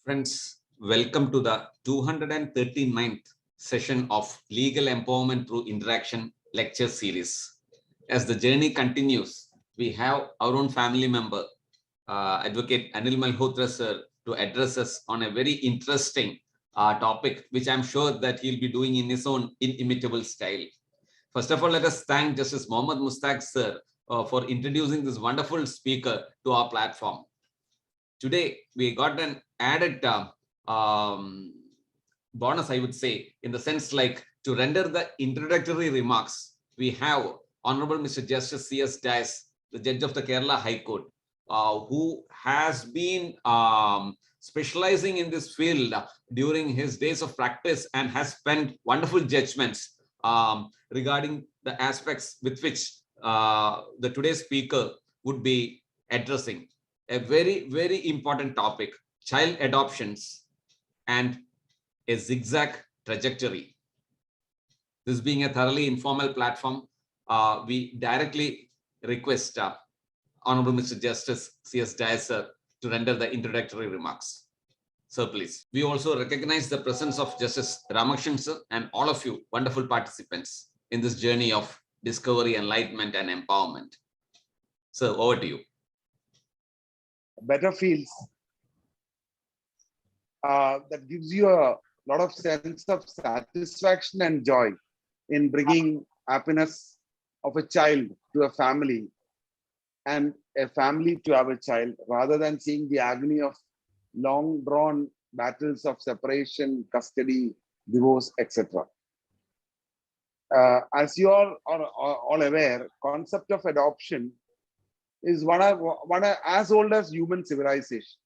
Friends, welcome to the 239th session of Legal Empowerment Through Interaction lecture series. As the journey continues, we have our own family member, Advocate Anil Malhotra sir, to address us on a very interesting topic, which I'm sure that he'll be doing in his own inimitable style. First of all, let us thank Justice Mohammad Mustaq sir for introducing this wonderful speaker to our platform. Today, we got an added bonus, I would say, in the sense like to render the introductory remarks, we have Honorable Mr. Justice C.S. Dias, the Judge of the Kerala High Court, who has been specializing in this field during his days of practice and has spent wonderful judgments regarding the aspects with which the today's speaker would be addressing. A very, very important topic, child adoptions and a zigzag trajectory. This being a thoroughly informal platform, we directly request Honorable Mr. Justice C.S. Dias to render the introductory remarks. Sir, please. We also recognize the presence of Justice Ramakrishnan sir and all of you wonderful participants in this journey of discovery, enlightenment, and empowerment. Sir, over to you. Better feels that gives you a lot of sense of satisfaction and joy in bringing happiness of a child to a family and a family to have a child, rather than seeing the agony of long drawn battles of separation, custody, divorce, etc. As you all are all aware, concept of adoption is one as old as human civilization.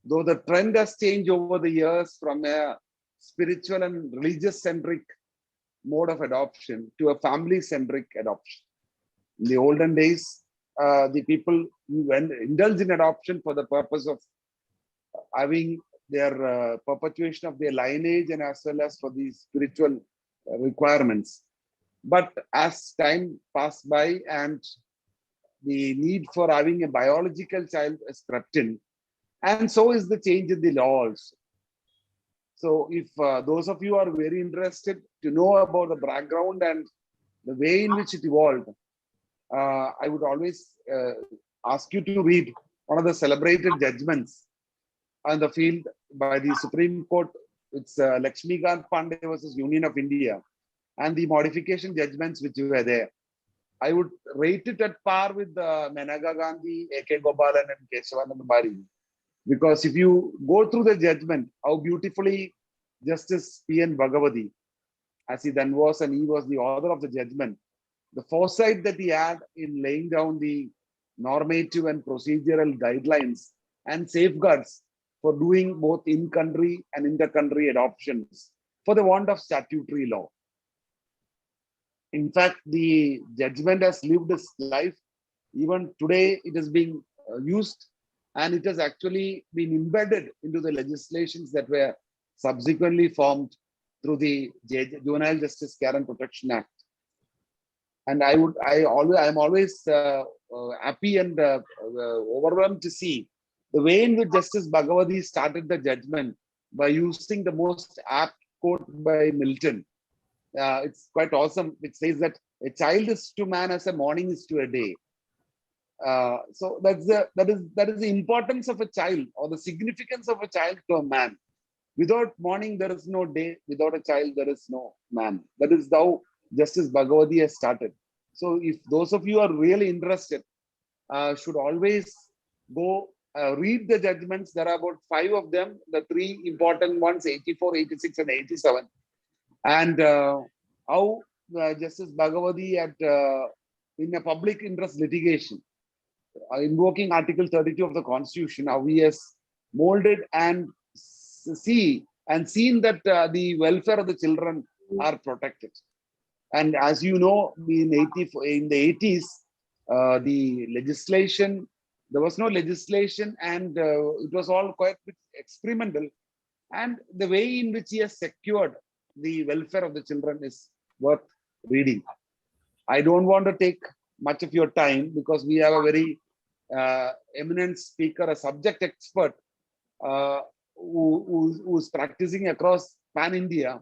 Though the trend has changed over the years from a spiritual and religious-centric mode of adoption to a family-centric adoption. In the olden days, the people who indulged in adoption for the purpose of having their perpetuation of their lineage and as well as for the spiritual requirements. But as time passed by and the need for having a biological child has crept in, and so is the change in the law also. So if those of you are very interested to know about the background and the way in which it evolved, I would always ask you to read one of the celebrated judgments on the field by the Supreme Court. It's Lakshmikant Pandey versus Union of India, and the modification judgments which were there. I would rate it at par with Menaka Gandhi, A.K. Gopalan, and Kesavananda Bharati. Because if you go through the judgment, how beautifully Justice P.N. Bhagavati, as he then was, and he was the author of the judgment, the foresight that he had in laying down the normative and procedural guidelines and safeguards for doing both in-country and inter-country adoptions for the want of statutory law. In fact, the judgment has lived its life. Even today, it is being used, and it has actually been embedded into the legislations that were subsequently formed through the Juvenile Justice Care and Protection Act. And I'm always happy and overwhelmed to see the way in which Justice Bhagavati started the judgment by using the most apt quote by Milton. It's quite awesome. It says that a child is to man as a morning is to a day. So that is the importance of a child, or the significance of a child to a man. Without morning, there is no day. Without a child, there is no man. That is how Justice Bhagavati has started. So if those of you are really interested, should always go read the judgments. There are about 5 of them, the 3 important ones, 84, 86, and 87. And how Justice Bhagavati in a public interest litigation, invoking Article 32 of the Constitution, how he has molded and seen that the welfare of the children are protected. And as you know, in the 80s, the legislation, there was no legislation, and it was all quite experimental. And the way in which he has secured the welfare of the children is worth reading. I don't want to take much of your time because we have a very eminent speaker, a subject expert who's practicing across pan India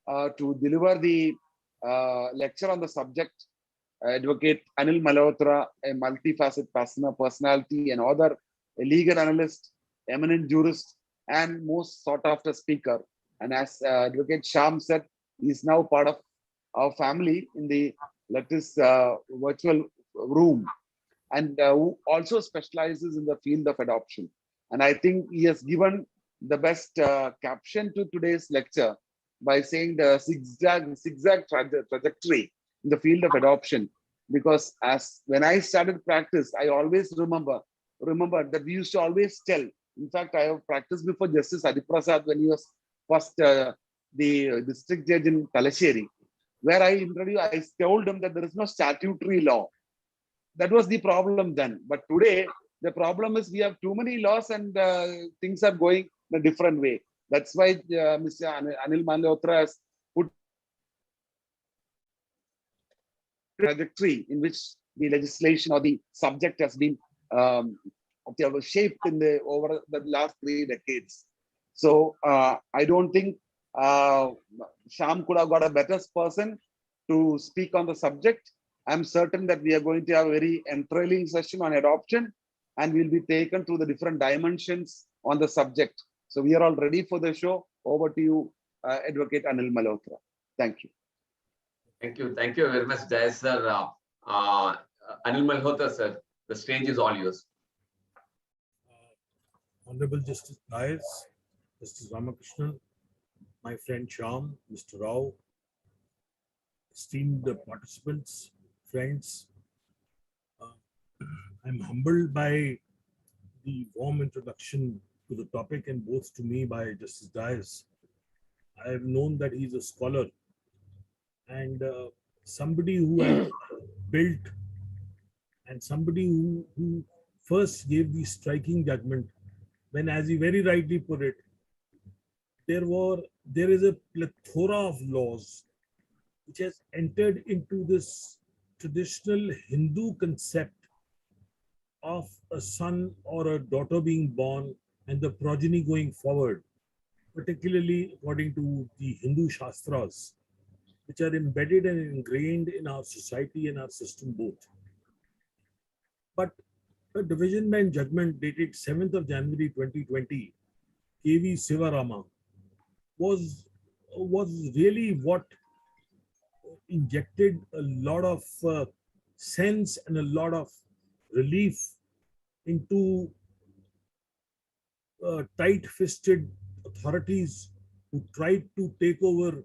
to deliver the lecture on the subject. Advocate Anil Malhotra, a multifaceted personality and author, a legal analyst, eminent jurist, and most sought after speaker. And as Advocate Sham said, he is now part of our family in the latest virtual room, and who also specializes in the field of adoption. And I think he has given the best caption to today's lecture by saying the zigzag trajectory in the field of adoption. Because as when I started practice, I always remember that we used to always tell. In fact, I have practiced before Justice Adiprasad when he was first the district judge in Talasheri, where I told him that there is no statutory law. That was the problem then. But today, the problem is we have too many laws and things are going in a different way. That's why Mr. Anil Malhotra has put trajectory in which the legislation or the subject has been shaped in over the last 3 decades. So I don't think Sham could have got a better person to speak on the subject. I'm certain that we are going to have a very enthralling session on adoption, and we'll be taken through the different dimensions on the subject. So we are all ready for the show. Over to you, Advocate Anil Malhotra. Thank you. Thank you. Thank you very much, Jai sir. Anil Malhotra, sir, the stage is all yours. Honorable Justice Dias, Justice Ramakrishnan, my friend Sham, Mr. Rao, esteemed participants, friends, I'm humbled by the warm introduction to the topic and both to me by Justice Dias. I have known that he's a scholar and somebody who has built and somebody who first gave the striking judgment when, as he very rightly put it, there is a plethora of laws which has entered into this traditional Hindu concept of a son or a daughter being born and the progeny going forward, particularly according to the Hindu Shastras, which are embedded and ingrained in our society and our system both. But a division bench judgment dated 7th of January 2020, K.V. Sivarama, was really what injected a lot of sense and a lot of relief into tight-fisted authorities who tried to take over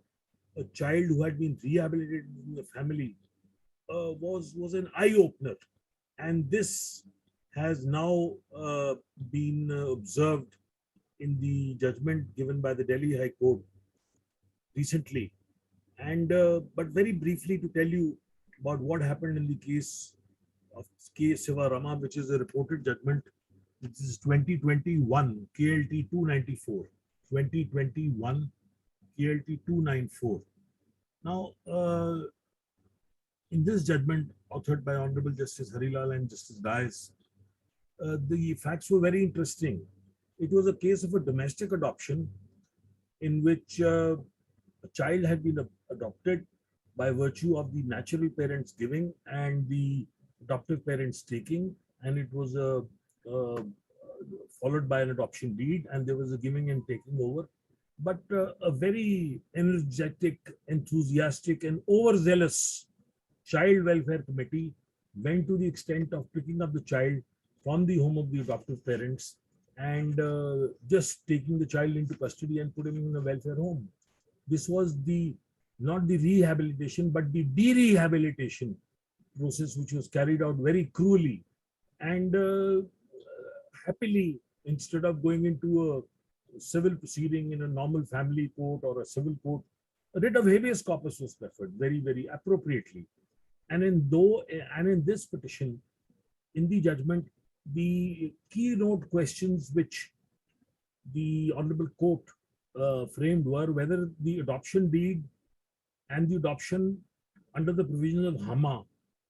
a child who had been rehabilitated in the family. Was an eye-opener. And this has now been observed in the judgment given by the Delhi High Court recently. And but very briefly to tell you about what happened in the case of K. Sivarama, which is a reported judgment. This is 2021 KLT 294. 2021 KLT 294. Now, in this judgment, authored by Honorable Justice Harilal and Justice Dias, the facts were very interesting. It was a case of a domestic adoption in which a child had been adopted by virtue of the natural parents giving and the adoptive parents taking, and it was followed by an adoption deed, and there was a giving and taking over. But a very energetic, enthusiastic, and overzealous child welfare committee went to the extent of picking up the child from the home of the adoptive parents and just taking the child into custody and putting him in a welfare home. This was not the rehabilitation, but the derehabilitation process, which was carried out very cruelly. And happily, instead of going into a civil proceeding in a normal family court or a civil court, a writ of habeas corpus was preferred very, very appropriately. And in this petition, in the judgment, the keynote questions which the Honorable Court framed were whether the adoption deed and the adoption under the provisions of HAMA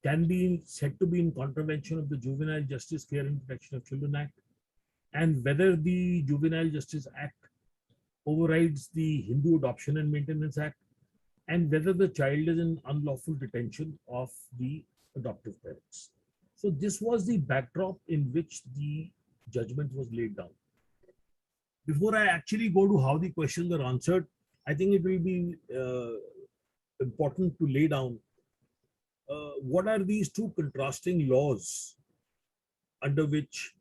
can be said to be in contravention of the Juvenile Justice Care and Protection of Children Act, and whether the Juvenile Justice Act overrides the Hindu Adoption and Maintenance Act, and whether the child is in unlawful detention of the adoptive parents. So this was the backdrop in which the judgment was laid down. Before I actually go to how the questions are answered, I think it will be important to lay down what are these two contrasting laws under which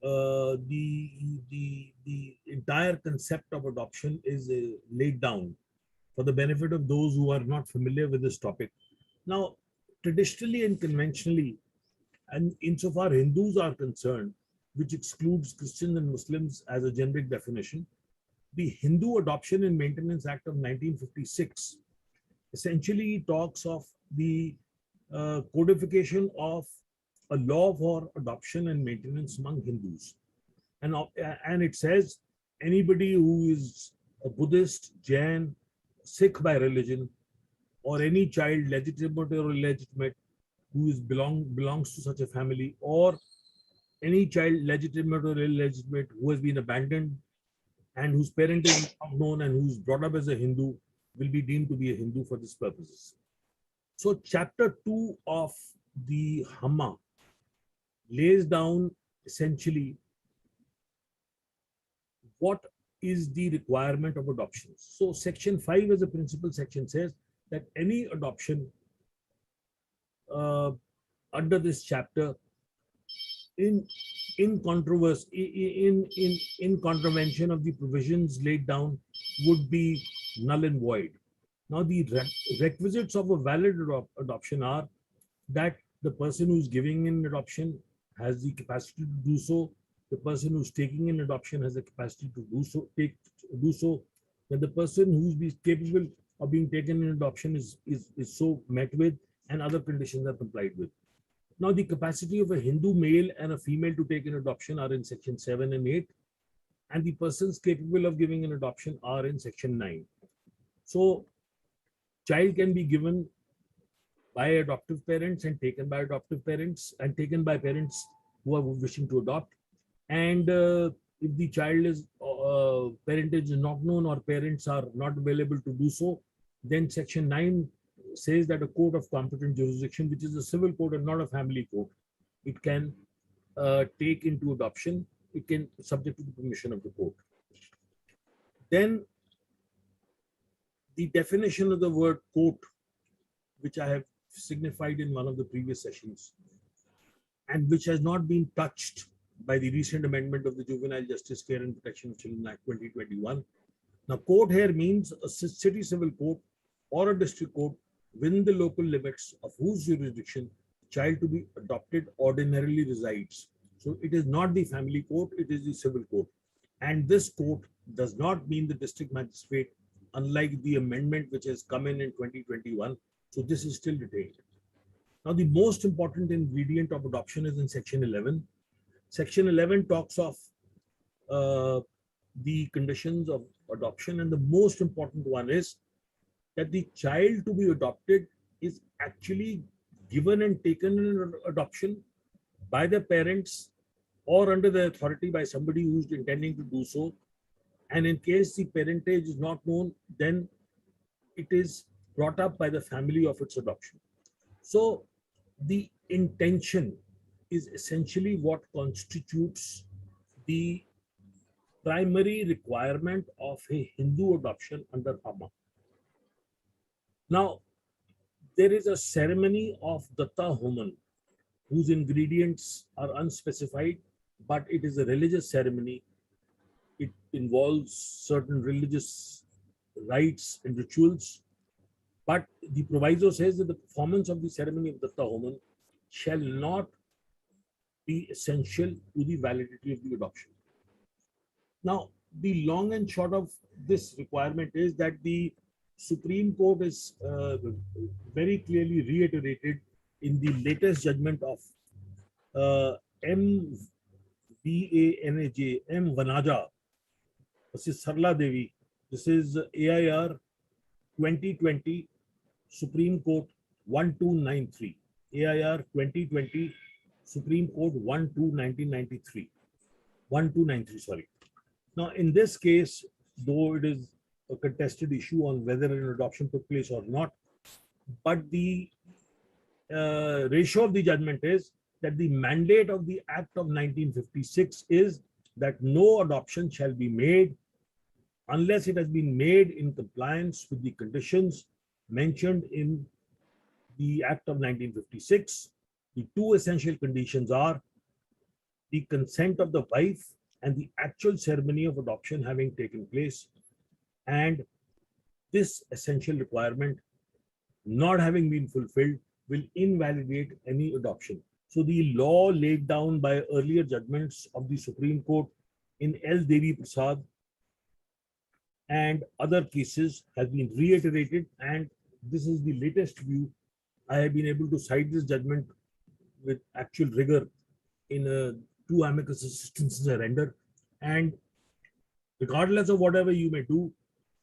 the entire concept of adoption is laid down for the benefit of those who are not familiar with this topic. Now, traditionally and conventionally, and insofar Hindus are concerned, which excludes Christians and Muslims as a generic definition, the Hindu Adoption and Maintenance Act of 1956 essentially talks of the codification of a law for adoption and maintenance among Hindus. And it says anybody who is a Buddhist, Jain, Sikh by religion, or any child, legitimate or illegitimate, who is belongs to such a family, or any child, legitimate or illegitimate, who has been abandoned and whose parent is not known and who's brought up as a Hindu, will be deemed to be a Hindu for this purposes. So chapter 2 of the Hamma lays down essentially what is the requirement of adoptions. So section 5 as a principal section says that any adoption under this chapter in controversy, in contravention of the provisions laid down would be null and void. Now the requisites of a valid adoption are that the person who's giving in adoption has the capacity to do so. The person who's taking in adoption has the capacity to do so. That the person who's capable of being taken in adoption is so met with, and other conditions are complied with. Now, the capacity of a Hindu male and a female to take an adoption are in section 7 and 8, and the persons capable of giving an adoption are in section 9. So, child can be given by adoptive parents and taken by adoptive parents and taken by parents who are wishing to adopt. And if the child is parentage is not known or parents are not available to do so, then section 9 says that a court of competent jurisdiction, which is a civil court and not a family court, it can take into adoption. It can subject to the permission of the court. Then the definition of the word court, which I have signified in one of the previous sessions, and which has not been touched by the recent amendment of the Juvenile Justice Care and Protection of Children Act 2021. Now, court here means a city civil court or a district court within the local limits of whose jurisdiction the child to be adopted ordinarily resides. So it is not the family court, it is the civil court. And this court does not mean the district magistrate, unlike the amendment which has come in 2021. So this is still retained. Now, the most important ingredient of adoption is in section 11. Section 11 talks of the conditions of adoption, and the most important one is that the child to be adopted is actually given and taken in adoption by the parents or under the authority by somebody who's intending to do so. And in case the parentage is not known, then it is brought up by the family of its adoption. So the intention is essentially what constitutes the primary requirement of a Hindu adoption under Hamma. Now, there is a ceremony of Datta Homan, whose ingredients are unspecified, but it is a religious ceremony. It involves certain religious rites and rituals. But the proviso says that the performance of the ceremony of Datta Homan shall not be essential to the validity of the adoption. Now, the long and short of this requirement is that the Supreme Court is very clearly reiterated in the latest judgment of M. Vanaja versus Sarla Devi. This is AIR 2020 Supreme Court 1293. AIR 2020 Supreme Court 12/1993. 1293, sorry. Now, in this case, though it is a contested issue on whether an adoption took place or not, but the ratio of the judgment is that the mandate of the Act of 1956 is that no adoption shall be made unless it has been made in compliance with the conditions mentioned in the Act of 1956. The two essential conditions are the consent of the wife and the actual ceremony of adoption having taken place, and this essential requirement not having been fulfilled will invalidate any adoption. So the law laid down by earlier judgments of the Supreme Court in L. Devi Prasad and other cases has been reiterated, and this is the latest view. I have been able to cite this judgment with actual rigor in two amicus assistances I render. And regardless of whatever you may do,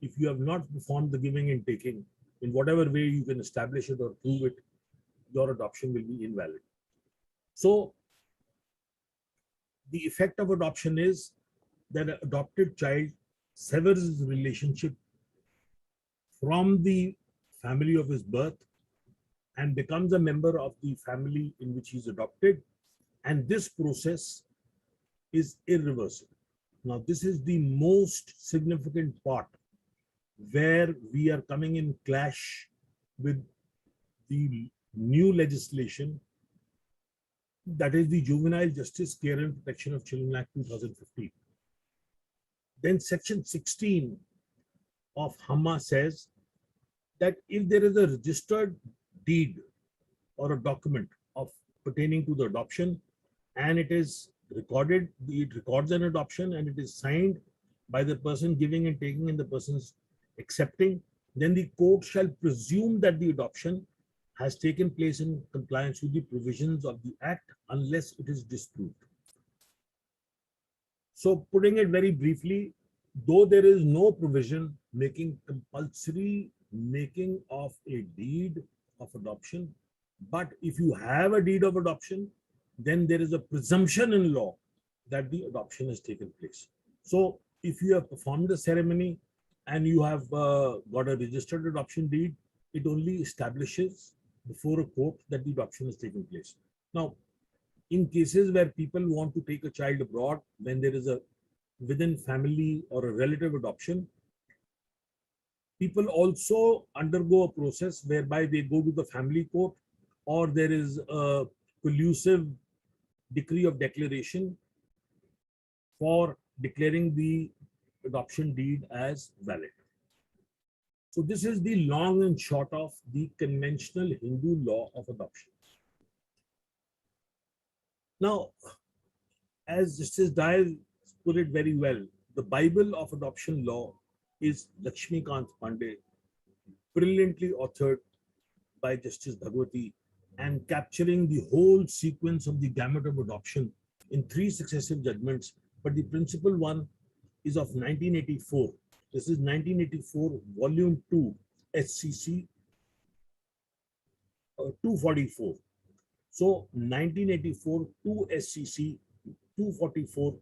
if you have not performed the giving and taking, in whatever way you can establish it or prove it, your adoption will be invalid. So the effect of adoption is that an adopted child severs his relationship from the family of his birth and becomes a member of the family in which he is adopted. And this process is irreversible. Now, this is the most significant part where we are coming in clash with the new legislation, that is the Juvenile Justice, Care and Protection of Children Act 2015. Then section 16 of HAMA says that if there is a registered deed or a document of pertaining to the adoption and it is recorded, it records an adoption and it is signed by the person giving and taking and the person's accepting, then the court shall presume that the adoption has taken place in compliance with the provisions of the Act unless it is disproved. So putting it very briefly, though there is no provision making compulsory making of a deed of adoption, but if you have a deed of adoption, then there is a presumption in law that the adoption has taken place. So if you have performed the ceremony and you have got a registered adoption deed, it only establishes before a court that the adoption has taken place. Now, in cases where people want to take a child abroad, when there is a within family or a relative adoption, people also undergo a process whereby they go to the family court or there is a collusive decree of declaration for declaring the adoption deed as valid. So this is the long and short of the conventional Hindu law of adoption. Now, as Justice Dayal put it very well, the Bible of adoption law is Lakshmikant Pandey, brilliantly authored by Justice Bhagwati and capturing the whole sequence of the gamut of adoption in 3 successive judgments. But the principal one is of 1984. This is 1984, Volume 2, SCC 244. So 1984 2 SCC 244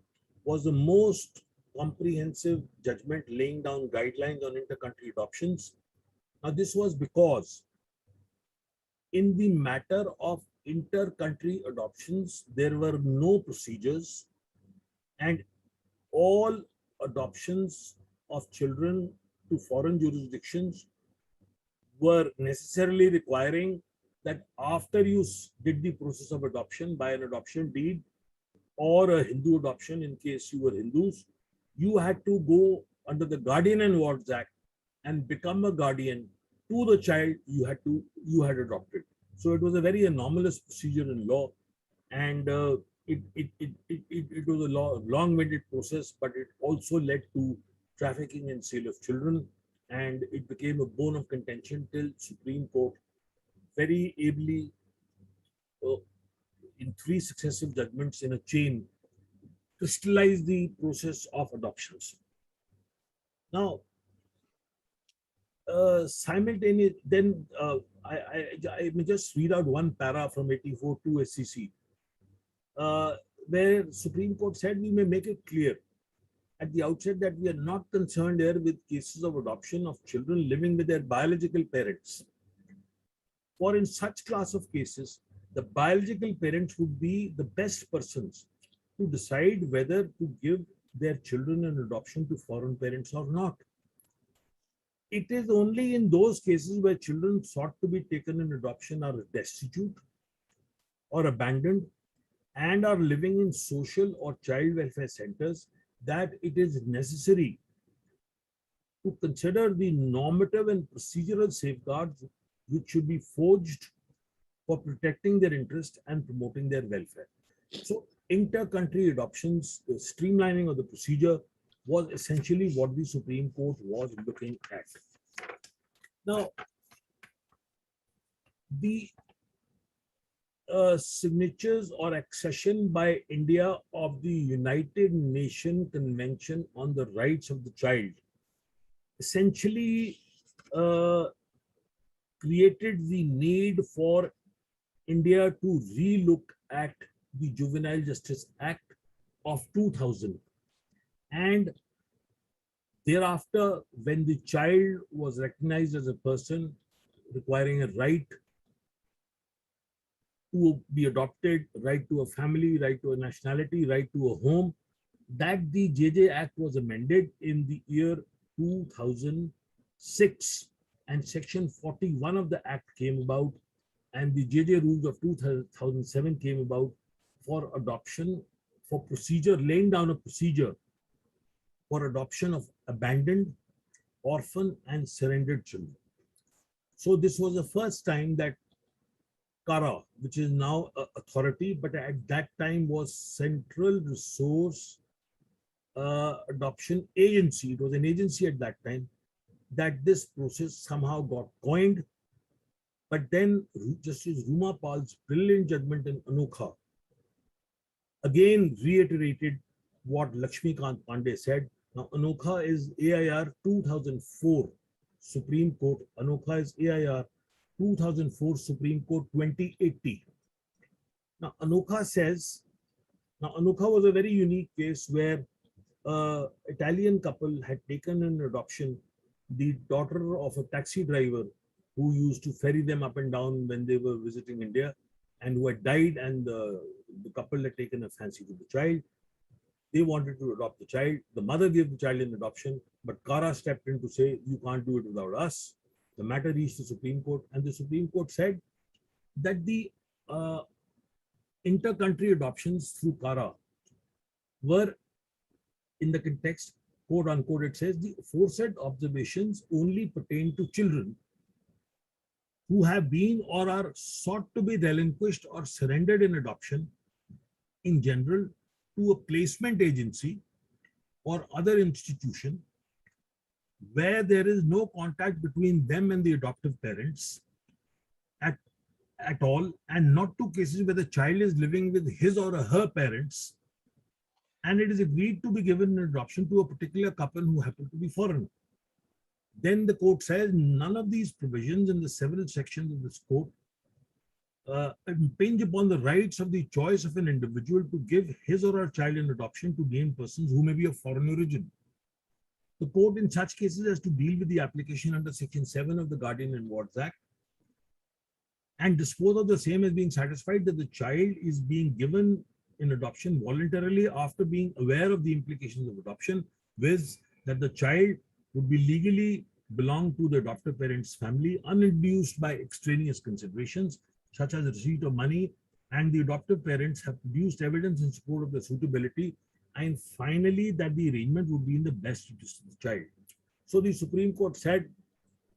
was the most comprehensive judgment laying down guidelines on inter-country adoptions. Now, this was because in the matter of inter-country adoptions, there were no procedures and all adoptions of children to foreign jurisdictions were necessarily requiring that after you did the process of adoption by an adoption deed or a Hindu adoption in case you were Hindus, you had to go under the Guardian and Wards Act and become a guardian to the child you had adopted. So it was a very anomalous procedure in law, and it was a long-winded process, but it also led to trafficking and sale of children, and it became a bone of contention till Supreme Court very ably in 3 successive judgments in a chain crystallized the process of adoptions. Now, simultaneous, then I may just read out one para from 84 to SCC. where Supreme Court said we may make it clear at the outset that we are not concerned here with cases of adoption of children living with their biological parents. For in such class of cases, the biological parents would be the best persons to decide whether to give their children an adoption to foreign parents or not. It is only in those cases where children sought to be taken in adoption are destitute or abandoned and are living in social or child welfare centers that it is necessary to consider the normative and procedural safeguards which should be forged for protecting their interest and promoting their welfare. So inter-country adoptions, the streamlining of the procedure was essentially what the Supreme Court was looking at. Now, the signatures or accession by India of the United Nations Convention on the Rights of the Child essentially created the need for India to relook at the Juvenile Justice Act of 2000. And thereafter, when the child was recognized as a person requiring a right to be adopted, right to a family, right to a nationality, right to a home, that the JJ Act was amended in the year 2006, and Section 41 of the Act came about, and the JJ rules of 2007 came about for adoption, for procedure, laying down a procedure for adoption of abandoned, orphan, and surrendered children. So this was the first time that CARA, which is now an authority, but at that time was Central Resource Adoption Agency. It was an agency at that time, that this process somehow got coined. But then Justice Ruma Pal's brilliant judgment in Anokha again reiterated what Lakshmikant Pandey said. Now, Anokha is AIR 2004 Supreme Court. Anokha is AIR 2004 Supreme Court 2080. Now, Anokha says, now Anokha was a very unique case where an Italian couple had taken in adoption the daughter of a taxi driver who used to ferry them up and down when they were visiting India, and who had died, and the couple had taken a fancy to the child. They wanted to adopt the child. The mother gave the child in adoption, but CARA stepped in to say, you can't do it without us. The matter reached the Supreme Court, and the Supreme Court said that the inter-country adoptions through CARA were, in the context, quote unquote, it says, the aforesaid observations only pertain to children who have been or are sought to be relinquished or surrendered in adoption in general to a placement agency or other institution where there is no contact between them and the adoptive parents at all, and not to cases where the child is living with his or her parents and it is agreed to be given in adoption to a particular couple who happen to be foreign. Then the court says none of these provisions in the several sections of this code impinge upon the rights of the choice of an individual to give his or her child in adoption to named persons who may be of foreign origin. The court in such cases has to deal with the application under Section 7 of the Guardian and Wards Act and dispose of the same as being satisfied that the child is being given in adoption voluntarily after being aware of the implications of adoption, viz. That the child would be legally belong to the adoptive parent's family uninduced by extraneous considerations such as receipt of money, and the adoptive parents have produced evidence in support of the suitability, and finally that the arrangement would be in the best interest of the child. So the Supreme Court said,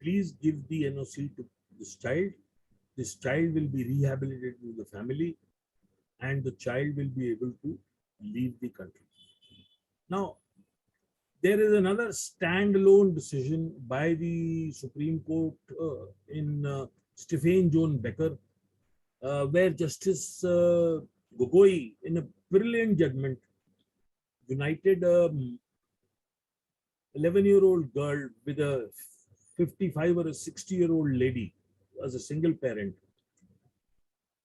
please give the NOC to this child. This child will be rehabilitated to the family, and the child will be able to leave the country. Now, there is another standalone decision by the Supreme Court in Stephen John Becker, where Justice Gogoi, in a brilliant judgment, united an 11-year-old girl with a 55 or a 60-year-old lady as a single parent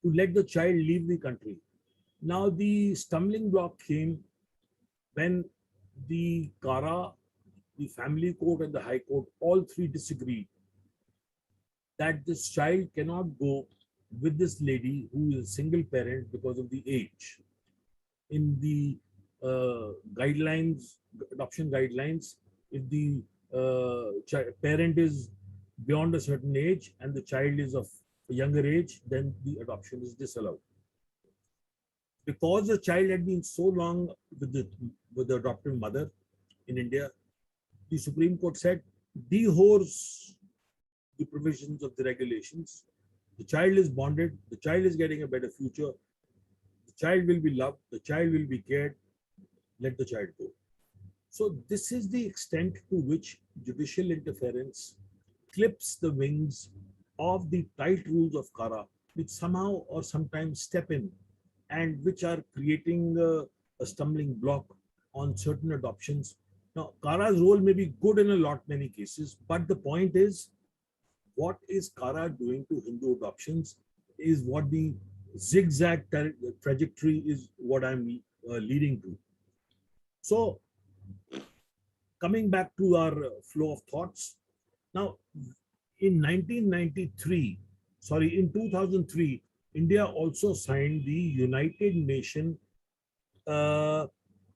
to let the child leave the country. Now the stumbling block came when the Kara, the family court and the high court, all three disagreed that this child cannot go with this lady who is a single parent because of the age. In the guidelines, adoption guidelines, if the parent is beyond a certain age and the child is of a younger age, then the adoption is disallowed. Because the child had been so long with the adoptive mother in India, the Supreme Court said, dehorse the provisions of the regulations. The child is bonded, the child is getting a better future, the child will be loved, the child will be cared, let the child go. So this is the extent to which judicial interference clips the wings of the tight rules of Kara, which somehow or sometimes step in and which are creating a stumbling block on certain adoptions. Now, Kara's role may be good in a lot many cases, but the point is, what is Kara doing to Hindu adoptions is what the zigzag trajectory is what I'm leading to. So, coming back to our flow of thoughts, now in 1993, sorry, in 2003, India also signed the United Nations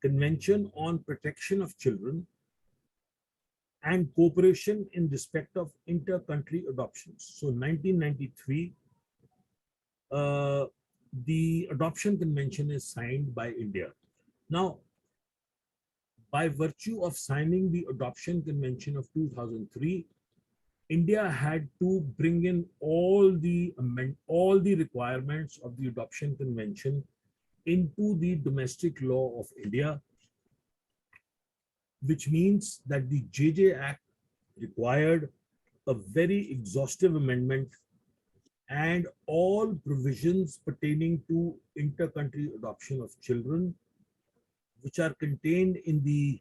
Convention on Protection of Children and Cooperation in respect of inter-country adoptions. So 1993, the Adoption Convention is signed by India. Now, by virtue of signing the Adoption Convention of 2003, India had to bring in all the requirements of the Adoption Convention into the domestic law of India, which means that the JJ Act required a very exhaustive amendment, and all provisions pertaining to inter-country adoption of children, which are contained in the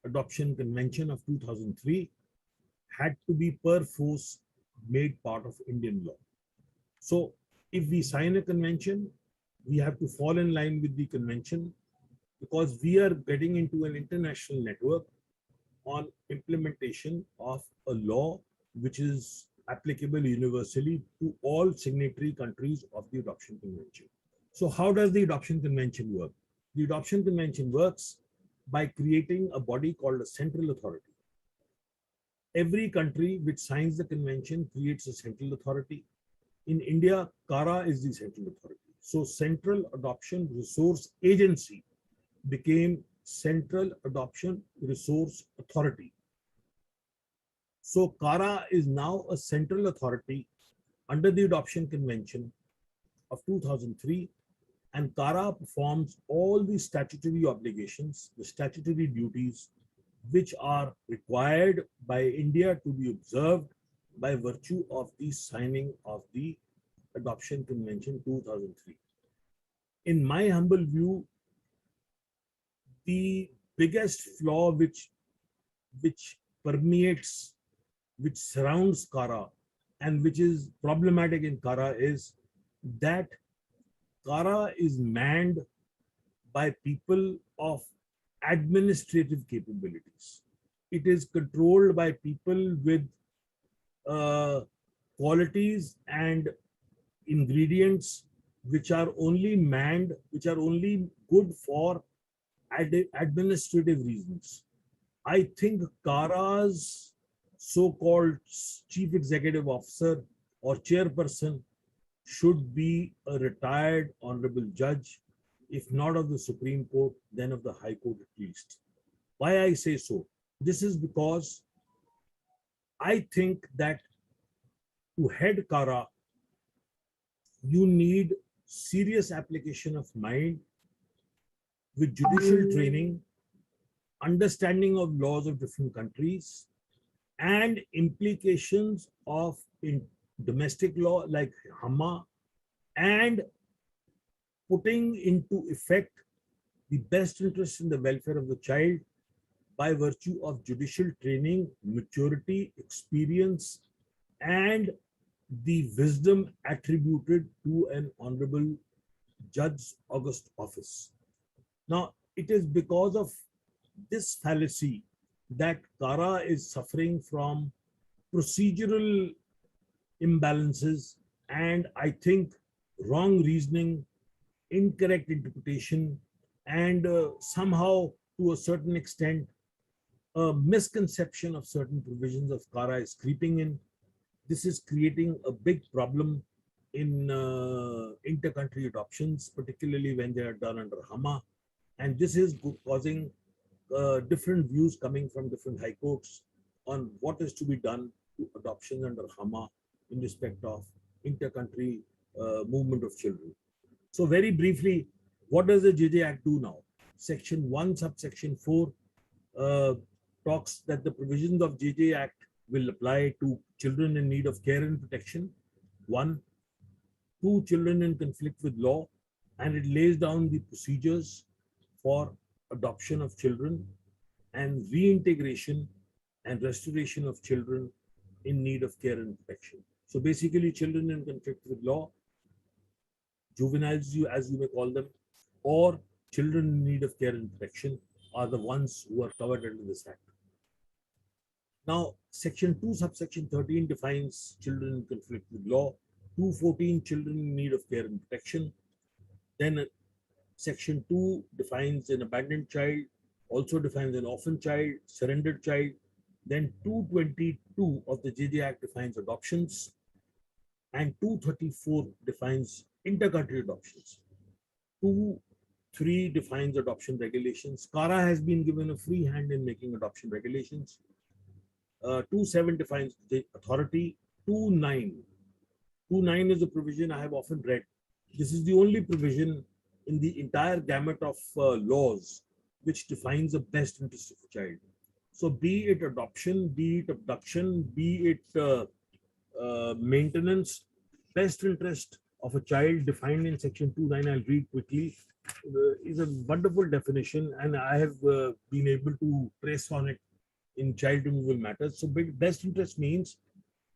Adoption Convention of 2003, had to be perforce made part of Indian law. So if we sign a convention, we have to fall in line with the convention, because we are getting into an international network on implementation of a law which is applicable universally to all signatory countries of the Adoption Convention. So how does the Adoption Convention work? The Adoption Convention works by creating a body called a central authority. Every country which signs the convention creates a central authority. In India, Kara is the central authority. So Central Adoption Resource Agency became Central Adoption Resource Authority. So Kara is now a central authority under the Adoption Convention of 2003, and Kara performs all the statutory obligations, the statutory duties, which are required by India to be observed by virtue of the signing of the Adoption Convention 2003. In my humble view, the biggest flaw which permeates, which surrounds Kara and which is problematic in Kara is that Kara is manned by people of administrative capabilities. It is controlled by people with qualities and ingredients which are only manned, which are only good for administrative reasons. I think Kara's so-called chief executive officer or chairperson should be a retired honorable judge, if not of the Supreme Court, then of the High Court at least. Why I say so? This is because I think that to head Kara, you need serious application of mind with judicial training, understanding of laws of different countries, and implications of in domestic law like Hamma, and putting into effect the best interest in the welfare of the child by virtue of judicial training, maturity, experience, and the wisdom attributed to an honorable Judge August office. Now, it is because of this fallacy that Kara is suffering from procedural imbalances and I think wrong reasoning, incorrect interpretation, and somehow to a certain extent, a misconception of certain provisions of Kara is creeping in. This is creating a big problem in inter-country adoptions, particularly when they are done under Hama. And this is causing different views coming from different high courts on what is to be done to adoption under Hama in respect of inter-country movement of children. So very briefly, what does the JJ Act do now? Section 1, subsection 4 talks that the provisions of JJ Act will apply to children in need of care and protection. 1, 2, children in conflict with law, and it lays down the procedures for adoption of children and reintegration and restoration of children in need of care and protection. So basically, children in conflict with law, juveniles, as you may call them, or children in need of care and protection are the ones who are covered under this act. Now, section 2, subsection 13 defines children in conflict with law, 214 children in need of care and protection. Then section 2 defines an abandoned child, also defines an orphan child, surrendered child. Then 222 of the JJ Act defines adoptions, and 234 defines inter-country adoptions. 2.3 defines adoption regulations. Kara has been given a free hand in making adoption regulations. 2.7 defines the authority. 2.9 is a provision I have often read. This is the only provision in the entire gamut of laws which defines the best interest of a child. So be it adoption, be it abduction, be it maintenance, best interest of a child defined in section 2.9, I'll read quickly, is a wonderful definition, and I have been able to trace on it in child removal matters. So best interest means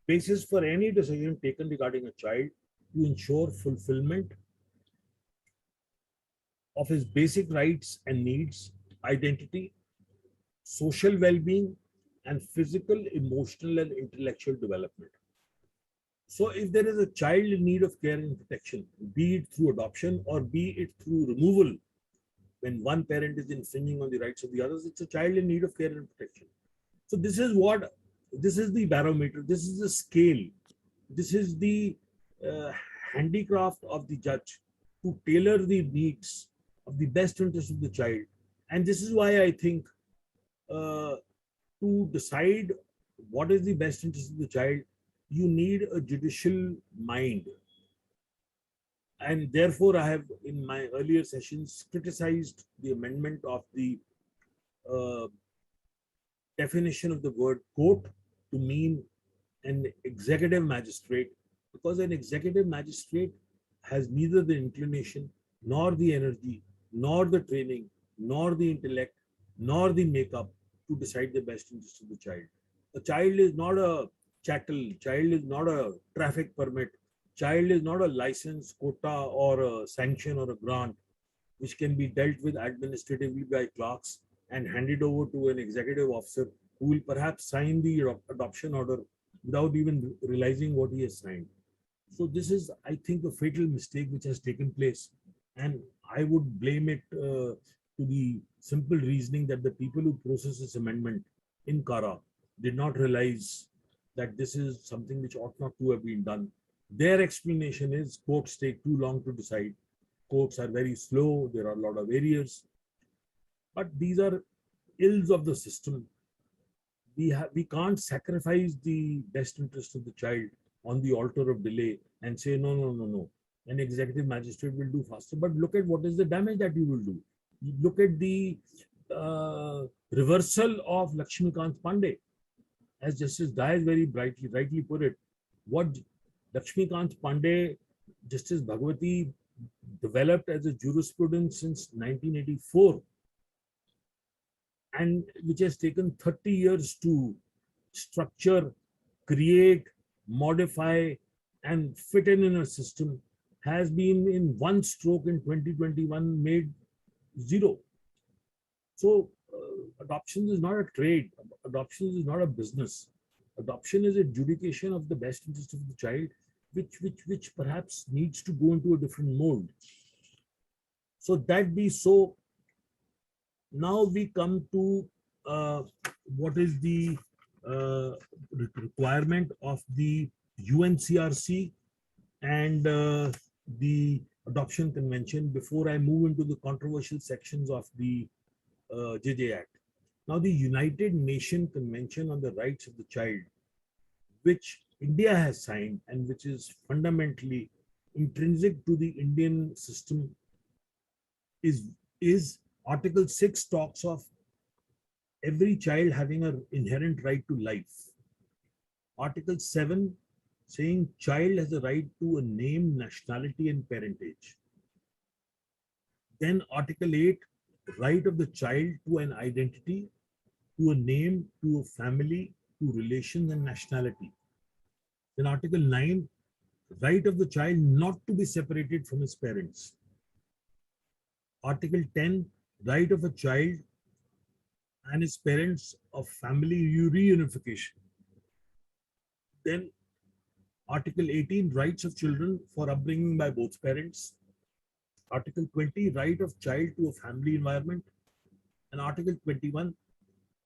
basis for any decision taken regarding a child to ensure fulfillment of his basic rights and needs, identity, social well-being, and physical, emotional, and intellectual development. So if there is a child in need of care and protection, be it through adoption or be it through removal, when one parent is infringing on the rights of the others, it's a child in need of care and protection. So this is the barometer, this is the scale, this is the handicraft of the judge to tailor the needs of the best interest of the child. And this is why I think to decide what is the best interest of the child, you need a judicial mind. And therefore, I have in my earlier sessions criticized the amendment of the definition of the word court to mean an executive magistrate, because an executive magistrate has neither the inclination, nor the energy, nor the training, nor the intellect, nor the makeup to decide the best interest of the child. A child is not a chattel, child is not a traffic permit, child is not a license, quota, or a sanction or a grant which can be dealt with administratively by clerks and handed over to an executive officer who will perhaps sign the adoption order without even realizing what he has signed. So this is, I think, a fatal mistake which has taken place, and I would blame it to the simple reasoning that the people who processed this amendment in Kara did not realize that this is something which ought not to have been done. Their explanation is courts take too long to decide. Courts are very slow. There are a lot of barriers. But these are ills of the system. We can't sacrifice the best interest of the child on the altar of delay and say, no. An executive magistrate will do faster. But look at what is the damage that you will do. You look at the reversal of Lakshmikant Pandey. As Justice Dayas very rightly put it, what Lakshmikant Pandey, Justice Bhagwati developed as a jurisprudence since 1984, and which has taken 30 years to structure, create, modify, and fit in a system, has been in one stroke in 2021 made zero. So adoption is not a trade. Adoption is not a business. Adoption is adjudication of the best interest of the child, which perhaps needs to go into a different mode. So that be so. Now we come to what is the requirement of the UNCRC and the Adoption Convention before I move into the controversial sections of the JJ Act. Now, the United Nations Convention on the Rights of the Child, which India has signed and which is fundamentally intrinsic to the Indian system, is Article 6 talks of every child having an inherent right to life. Article 7 saying child has a right to a name, nationality, and parentage. Then Article 8, right of the child to an identity, to a name, to a family, to relations and nationality. Then Article 9, right of the child not to be separated from his parents. Article 10, right of a child and his parents of family reunification. Then Article 18, rights of children for upbringing by both parents. Article 20, right of child to a family environment. And Article 21,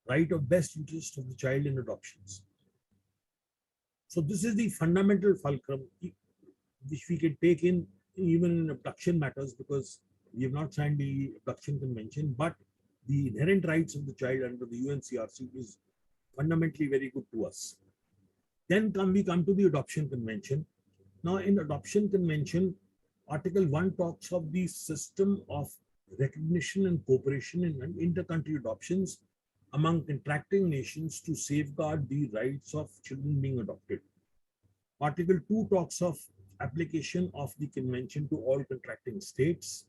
right of best interest of the child in adoptions. So this is the fundamental fulcrum which we can take in even in abduction matters, because we have not signed the Abduction Convention, but the inherent rights of the child under the UNCRC is fundamentally very good to us. Then we come to the Adoption Convention. Now in Adoption Convention, Article 1 talks of the system of recognition and cooperation in inter-country adoptions among contracting nations to safeguard the rights of children being adopted. Article 2 talks of application of the convention to all contracting states.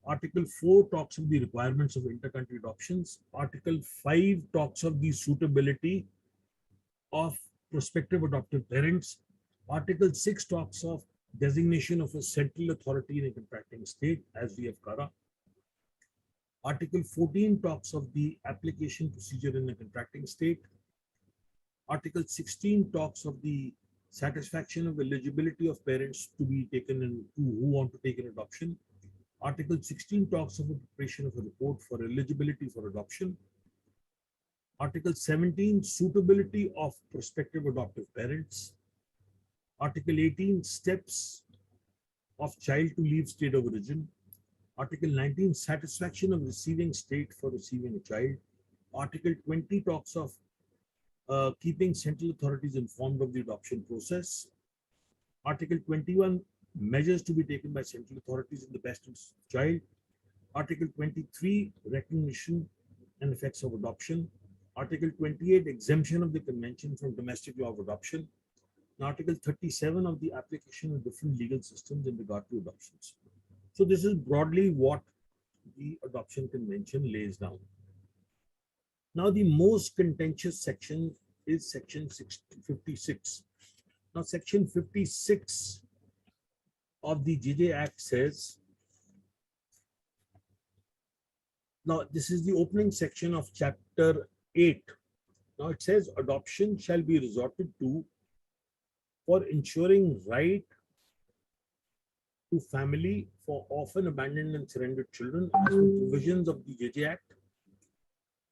Article 4 talks of the requirements of inter-country adoptions. Article 5 talks of the suitability of prospective adoptive parents. Article 6 talks of designation of a central authority in a contracting state, as we have covered. Article 14 talks of the application procedure in a contracting state. Article 16 talks of the satisfaction of eligibility of parents to be taken in, who want to take an adoption. Article 16 talks of the preparation of a report for eligibility for adoption. Article 17, suitability of prospective adoptive parents. Article 18, steps of child to leave state of origin. Article 19, satisfaction of receiving state for receiving a child. Article 20 talks of keeping central authorities informed of the adoption process. Article 21, measures to be taken by central authorities in the best interest of the child. Article 23, recognition and effects of adoption. Article 28, exemption of the convention from domestic law of adoption. And Article 37 of the application of different legal systems in regard to adoptions. So this is broadly what the Adoption Convention lays down. Now the most contentious section is section 56. Now section 56 of the JJ Act says, now this is the opening section of chapter 8. Now it says adoption shall be resorted to for ensuring right to family for orphan, abandoned and surrendered children as per provisions of the JJ Act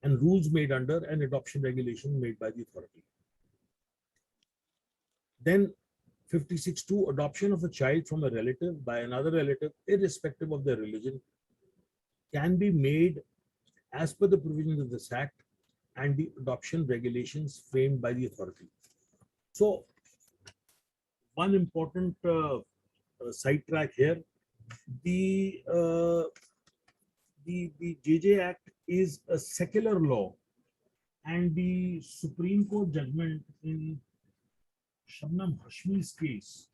and rules made under and adoption regulation made by the authority. Then 56.2, adoption of a child from a relative by another relative, irrespective of their religion, can be made as per the provisions of this Act and the adoption regulations framed by the authority. So, one important sidetrack here: the JJ Act is a secular law, and the Supreme Court judgment in Shabnam Hashmi's case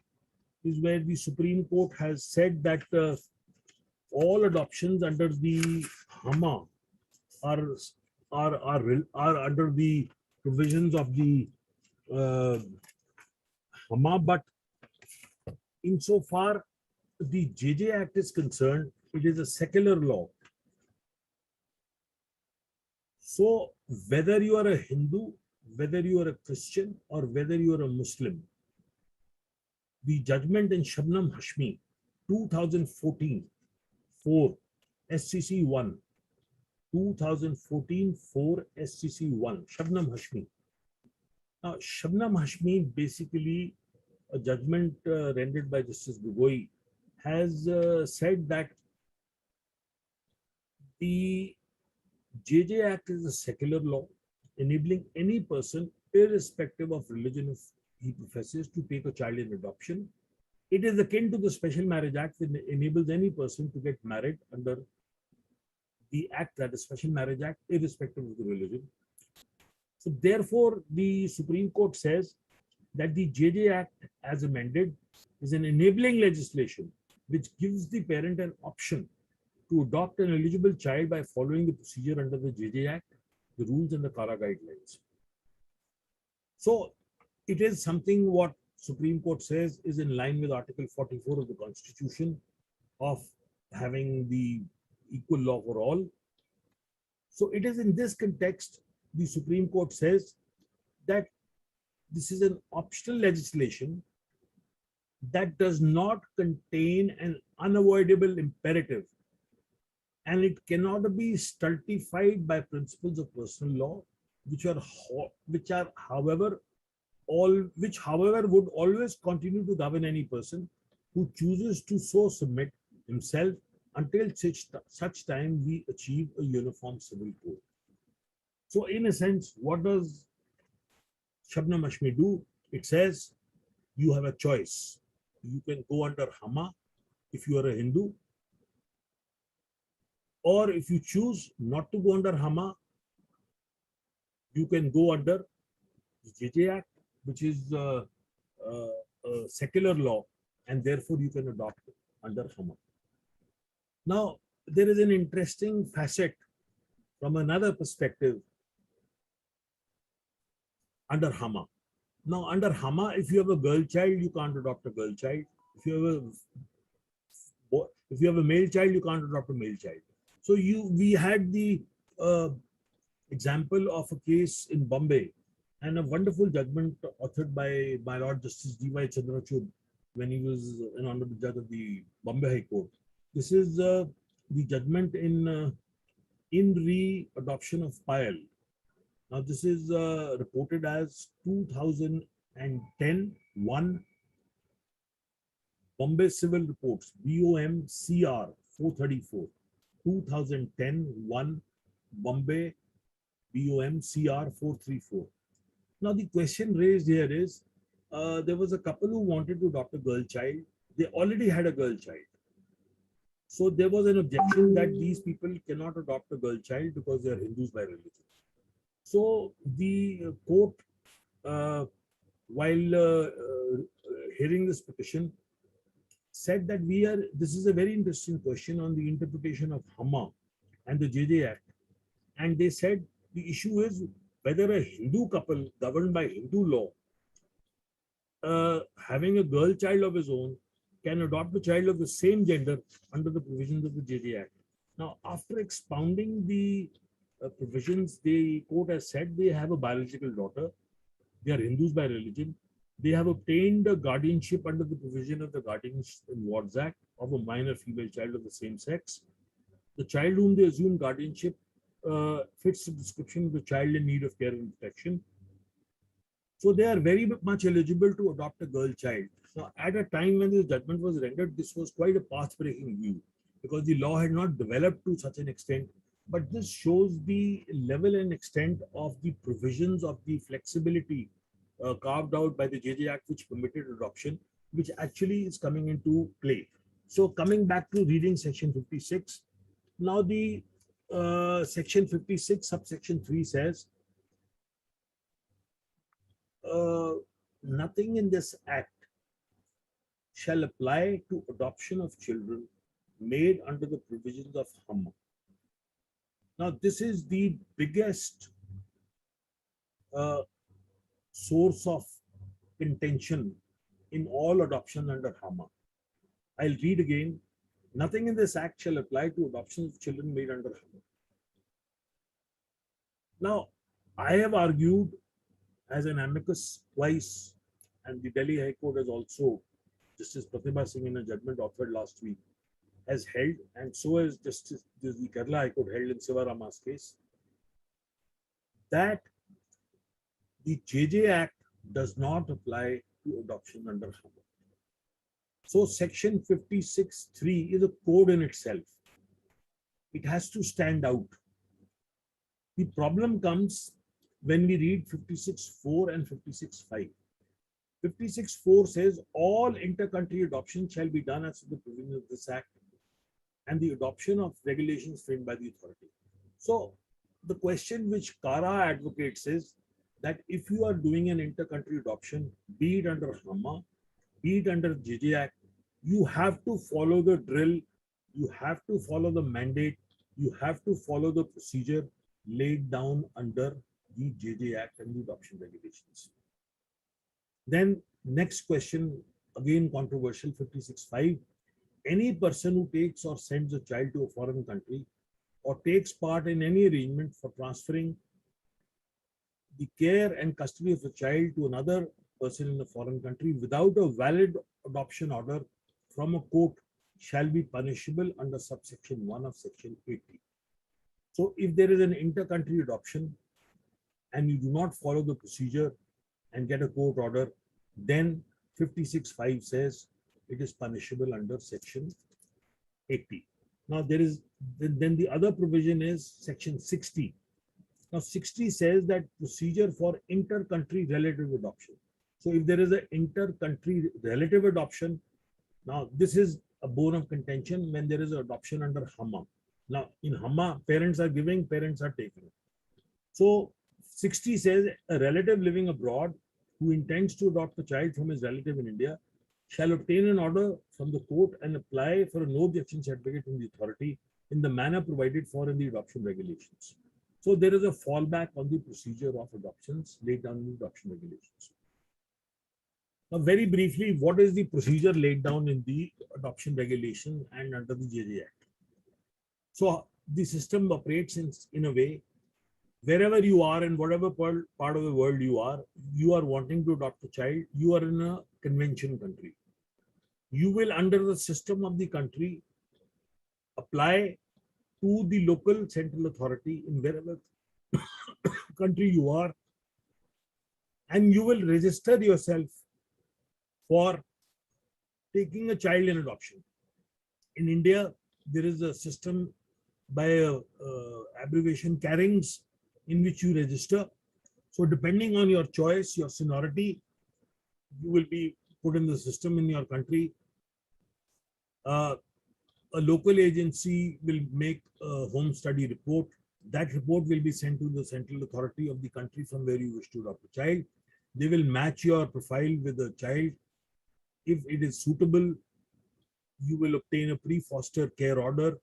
is where the Supreme Court has said that all adoptions under the HAMA are under the provisions of the HAMA, but insofar the JJ Act is concerned, it is a secular law. So whether you are a Hindu, whether you are a Christian, or whether you are a Muslim, the judgment in Shabnam Hashmi 2014 4 SCC 1, 2014 4 SCC 1, Shabnam Hashmi. Now, Shabnam Hashmi, basically a judgment rendered by Justice Gogoi, has said that the JJ Act is a secular law enabling any person, irrespective of religion if he professes, to take a child in adoption. It is akin to the Special Marriage Act that enables any person to get married under the Act, that is Special Marriage Act, irrespective of the religion. So therefore, the Supreme Court says that the JJ Act as amended is an enabling legislation which gives the parent an option to adopt an eligible child by following the procedure under the JJ Act, the rules and the CARA guidelines. So it is something what Supreme Court says is in line with Article 44 of the Constitution of having the equal law for all. So it is in this context, the Supreme Court says that this is an optional legislation that does not contain an unavoidable imperative, and it cannot be stultified by principles of personal law, which however would always continue to govern any person who chooses to so submit himself until such time we achieve a uniform civil code. So in a sense, what does Shabnam Hashmi do? It says you have a choice. You can go under Hama if you are a Hindu, or if you choose not to go under Hama, you can go under the JJ Act, which is a secular law, and therefore you can adopt it under Hama. Now, there is an interesting facet from another perspective under Hama. Now, under Hama, if you have a girl child, you can't adopt a girl child. If you have a male child, you can't adopt a male child. So we had the example of a case in Bombay, and a wonderful judgment authored by my Lord Justice D.Y. Chandrachud when he was an honorable judge of the Bombay High Court. This is the judgment in re-adoption of Payal. Now, this is reported as 2010 1 Bombay Civil Reports, BOM-CR 434, 2010 1 Bombay BOM-CR 434. Now, the question raised here is, there was a couple who wanted to adopt a girl child. They already had a girl child. So there was an objection that these people cannot adopt a girl child because they are Hindus by religion. So the court, while hearing this petition, said that this is a very interesting question on the interpretation of Hama and the JJ Act. And they said the issue is whether a Hindu couple governed by Hindu law, having a girl child of his own, can adopt a child of the same gender under the provisions of the JJ Act. Now, after expounding the provisions, the court has said they have a biological daughter. They are Hindus by religion. They have obtained a guardianship under the provision of the Guardians and Wards Act of a minor female child of the same sex. The child whom they assume guardianship fits the description of the child in need of care and protection. So they are very much eligible to adopt a girl child. Now, at a time when this judgment was rendered, this was quite a path-breaking view because the law had not developed to such an extent. But this shows the level and extent of the provisions of the flexibility carved out by the JJ Act, which permitted adoption, which actually is coming into play. So coming back to reading section 56, now the section 56, subsection 3 says, nothing in this act shall apply to adoption of children made under the provisions of Hama. Now, this is the biggest source of contention in all adoption under HAMA. I'll read again. Nothing in this act shall apply to adoptions of children made under HAMA. Now, I have argued as an amicus twice, and the Delhi High Court has also, Justice Pratibha Singh in a judgment authored last week, has held, and so has Justice the Kerala High Court held in Sivarama's case, that the JJ Act does not apply to adoption under HAMA. So section 56(3) is a code in itself. It has to stand out. The problem comes when we read 56(4) and 56(5). 56(4) says all inter-country adoption shall be done as per the provisions of this act and the adoption of regulations framed by the authority. So the question which Kara advocates is that if you are doing an inter-country adoption, be it under HAMA, be it under JJ Act, you have to follow the drill, you have to follow the mandate, you have to follow the procedure laid down under the JJ Act and the adoption regulations. Then next question, again controversial, 56(5). Any person who takes or sends a child to a foreign country or takes part in any arrangement for transferring the care and custody of a child to another person in a foreign country without a valid adoption order from a court shall be punishable under subsection 1 of section 80. So if there is an inter-country adoption and you do not follow the procedure and get a court order, then 56(5) says it is punishable under section 80. Now then the other provision is section 60. Now 60 says that procedure for inter-country relative adoption. So if there is an inter-country relative adoption, now this is a bone of contention when there is an adoption under HAMA. Now in HAMA, parents are giving, parents are taking. So 60 says a relative living abroad who intends to adopt a child from his relative in India shall obtain an order from the court and apply for a no objection certificate from the authority in the manner provided for in the adoption regulations. So there is a fallback on the procedure of adoptions laid down in the adoption regulations. Now, very briefly, what is the procedure laid down in the adoption regulation and under the JJ Act? So the system operates in a way, wherever you are in whatever part of the world you are wanting to adopt a child, you are in a convention country. You will, under the system of the country, apply to the local central authority in wherever country you are, and you will register yourself for taking a child in adoption. In India, there is a system by abbreviation CARINGS in which you register. So depending on your choice, your seniority, you will be put in the system in your country. A local agency will make a home study report. That report will be sent to the central authority of the country from where you wish to adopt a child. They will match your profile with the child. If it is suitable, you will obtain a pre-foster care order.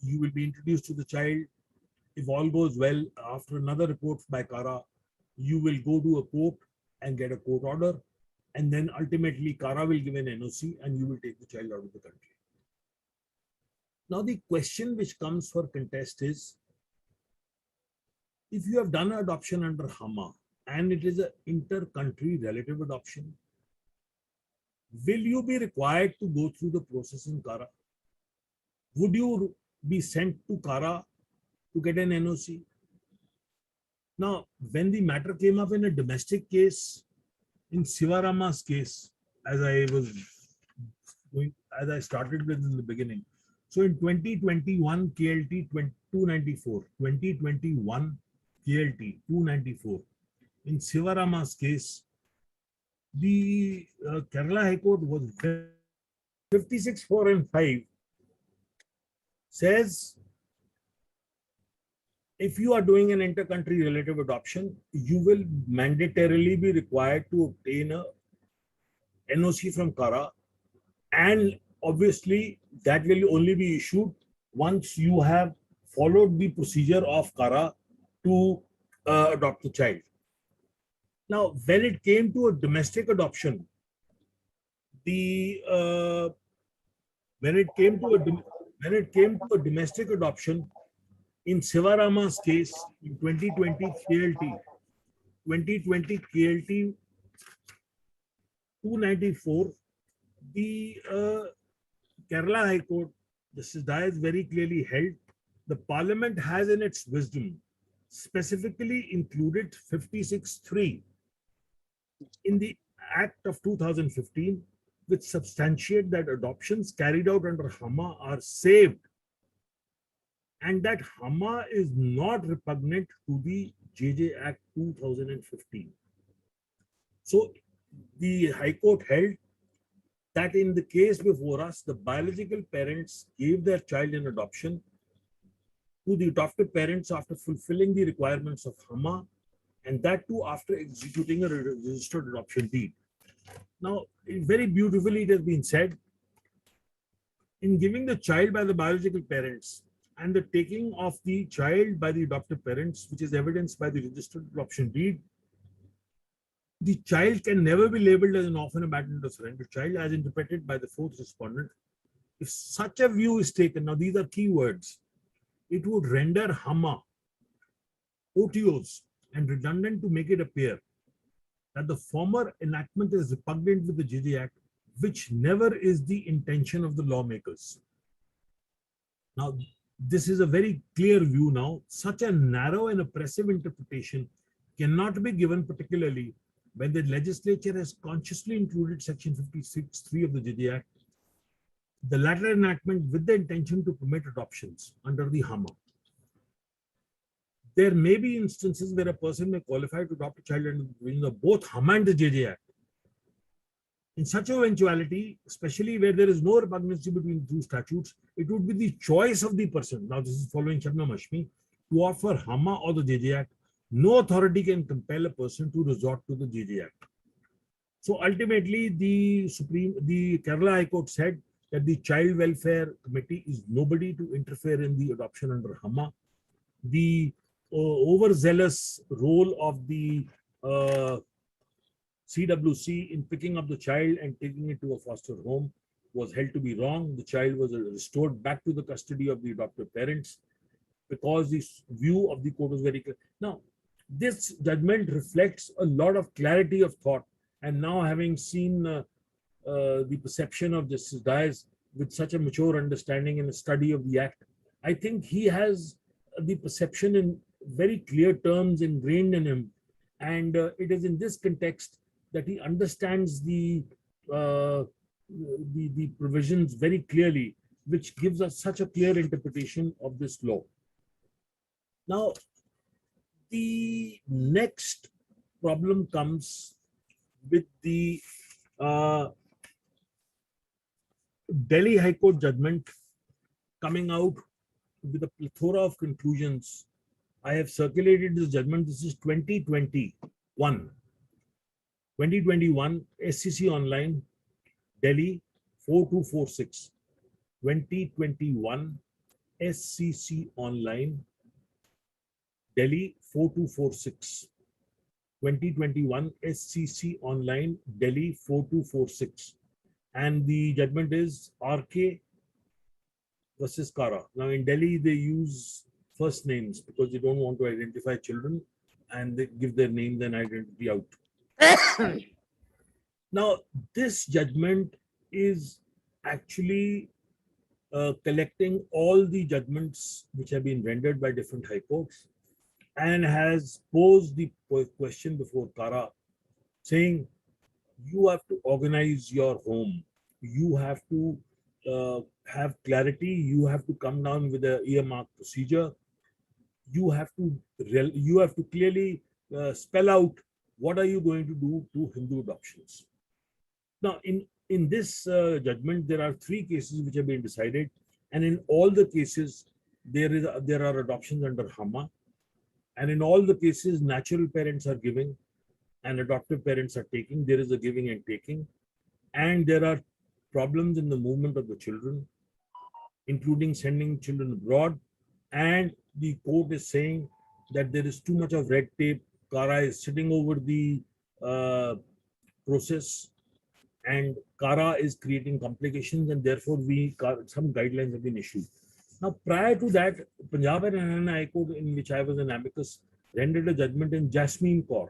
You will be introduced to the child. If all goes well, after another report by Kara, you will go to a court and get a court order. And then ultimately Kara will give an NOC and you will take the child out of the country. Now the question which comes for contest is, if you have done an adoption under HAMA and it is an inter-country relative adoption, will you be required to go through the process in Kara? Would you be sent to Kara to get an NOC? Now, when the matter came up in a domestic case, in Sivarama's case, as I started with in the beginning. So in 2021 KLT 294, 2021 KLT 294, in Sivarama's case, the Kerala High Court was 56(4) and 5 says, if you are doing an inter-country relative adoption, you will mandatorily be required to obtain a NOC from Kara, and obviously that will only be issued once you have followed the procedure of Kara to adopt the child. Now, when it came to a domestic adoption, The when it came to a domestic adoption, in Sivarama's case in 2020 KLT 294, the Kerala High Court, Justice Dias very clearly held, the Parliament has in its wisdom specifically included 56(3) in the Act of 2015, which substantiate that adoptions carried out under Hama are saved, and that Hama is not repugnant to the JJ Act 2015. So the High Court held that in the case before us, the biological parents gave their child in adoption to the adoptive parents after fulfilling the requirements of Hama, and that too after executing a registered adoption deed. Now, very beautifully it has been said, in giving the child by the biological parents and the taking of the child by the adoptive parents, which is evidenced by the registered adoption deed, the child can never be labeled as an orphan, abandoned, or surrendered child, as interpreted by the fourth respondent. If such a view is taken, now these are key words, it would render Hama OTOs and redundant to make it appear that the former enactment is repugnant with the JJ Act, which never is the intention of the lawmakers. Now, this is a very clear view now. Such a narrow and oppressive interpretation cannot be given, particularly when the legislature has consciously included Section 56(3) of the JJ Act, the latter enactment with the intention to permit adoptions under the Hama. There may be instances where a person may qualify to adopt a child under the provisions of both Hama and the JJ Act. In such a eventuality, especially where there is no repugnancy between the two statutes, it would be the choice of the person. Now, this is following Shabnam Hashmi, to offer Hama or the JJ Act. No authority can compel a person to resort to the JJ Act. So ultimately, the Kerala High Court said that the Child Welfare Committee is nobody to interfere in the adoption under Hama. The overzealous role of the CWC in picking up the child and taking it to a foster home was held to be wrong. The child was restored back to the custody of the adoptive parents because the view of the court was very clear. Now, this judgment reflects a lot of clarity of thought, and now having seen the perception of Justice Dias with such a mature understanding and a study of the Act, I think he has the perception in very clear terms ingrained in him, and it is in this context that he understands the provisions very clearly, which gives us such a clear interpretation of this law. Now, the next problem comes with the Delhi High Court judgment coming out with a plethora of conclusions. I have circulated this judgment. This is 2021. 2021 SCC Online, Delhi 4246. 2021 SCC Online, Delhi 4246. 2021 SCC Online, Delhi 4246. And the judgment is RK versus Kara. Now in Delhi, they use first names because they don't want to identify children, and they give their names and identity out. Now, this judgment is actually collecting all the judgments which have been rendered by different high courts, and has posed the question before Kara, saying, you have to organize your home. You have to have clarity. You have to come down with an earmark procedure. You have to clearly spell out what are you going to do to Hindu adoptions. Now, in this judgment, there are 3 cases which have been decided, and in all the cases, there are adoptions under Hama, and in all the cases, natural parents are giving and adoptive parents are taking. There is a giving and taking, and there are problems in the movement of the children, including sending children abroad, and the court is saying that there is too much of red tape. Kara is sitting over the process, and CARA is creating complications, and therefore some guidelines have been issued. Now, prior to that, Punjab and Haryana High Court, in which I was an amicus, rendered a judgment in Jasmine Kaur.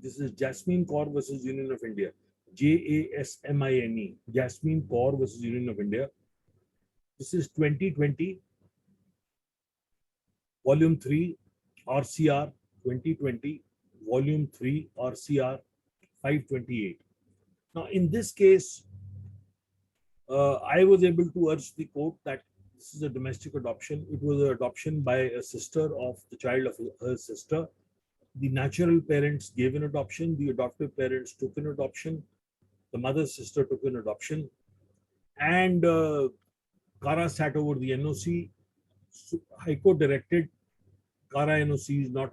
This is Jasmine Kaur versus Union of India. JASMINE. Jasmine Kaur versus Union of India. This is 2020, Volume 3, RCR 2020, Volume 3, RCR 528. Now, in this case, I was able to urge the court that this is a domestic adoption. It was an adoption by a sister of the child of her sister. The natural parents gave an adoption. The adoptive parents took an adoption. The mother's sister took an adoption. And CARA sat over the NOC. High Court directed CARA NOC is not,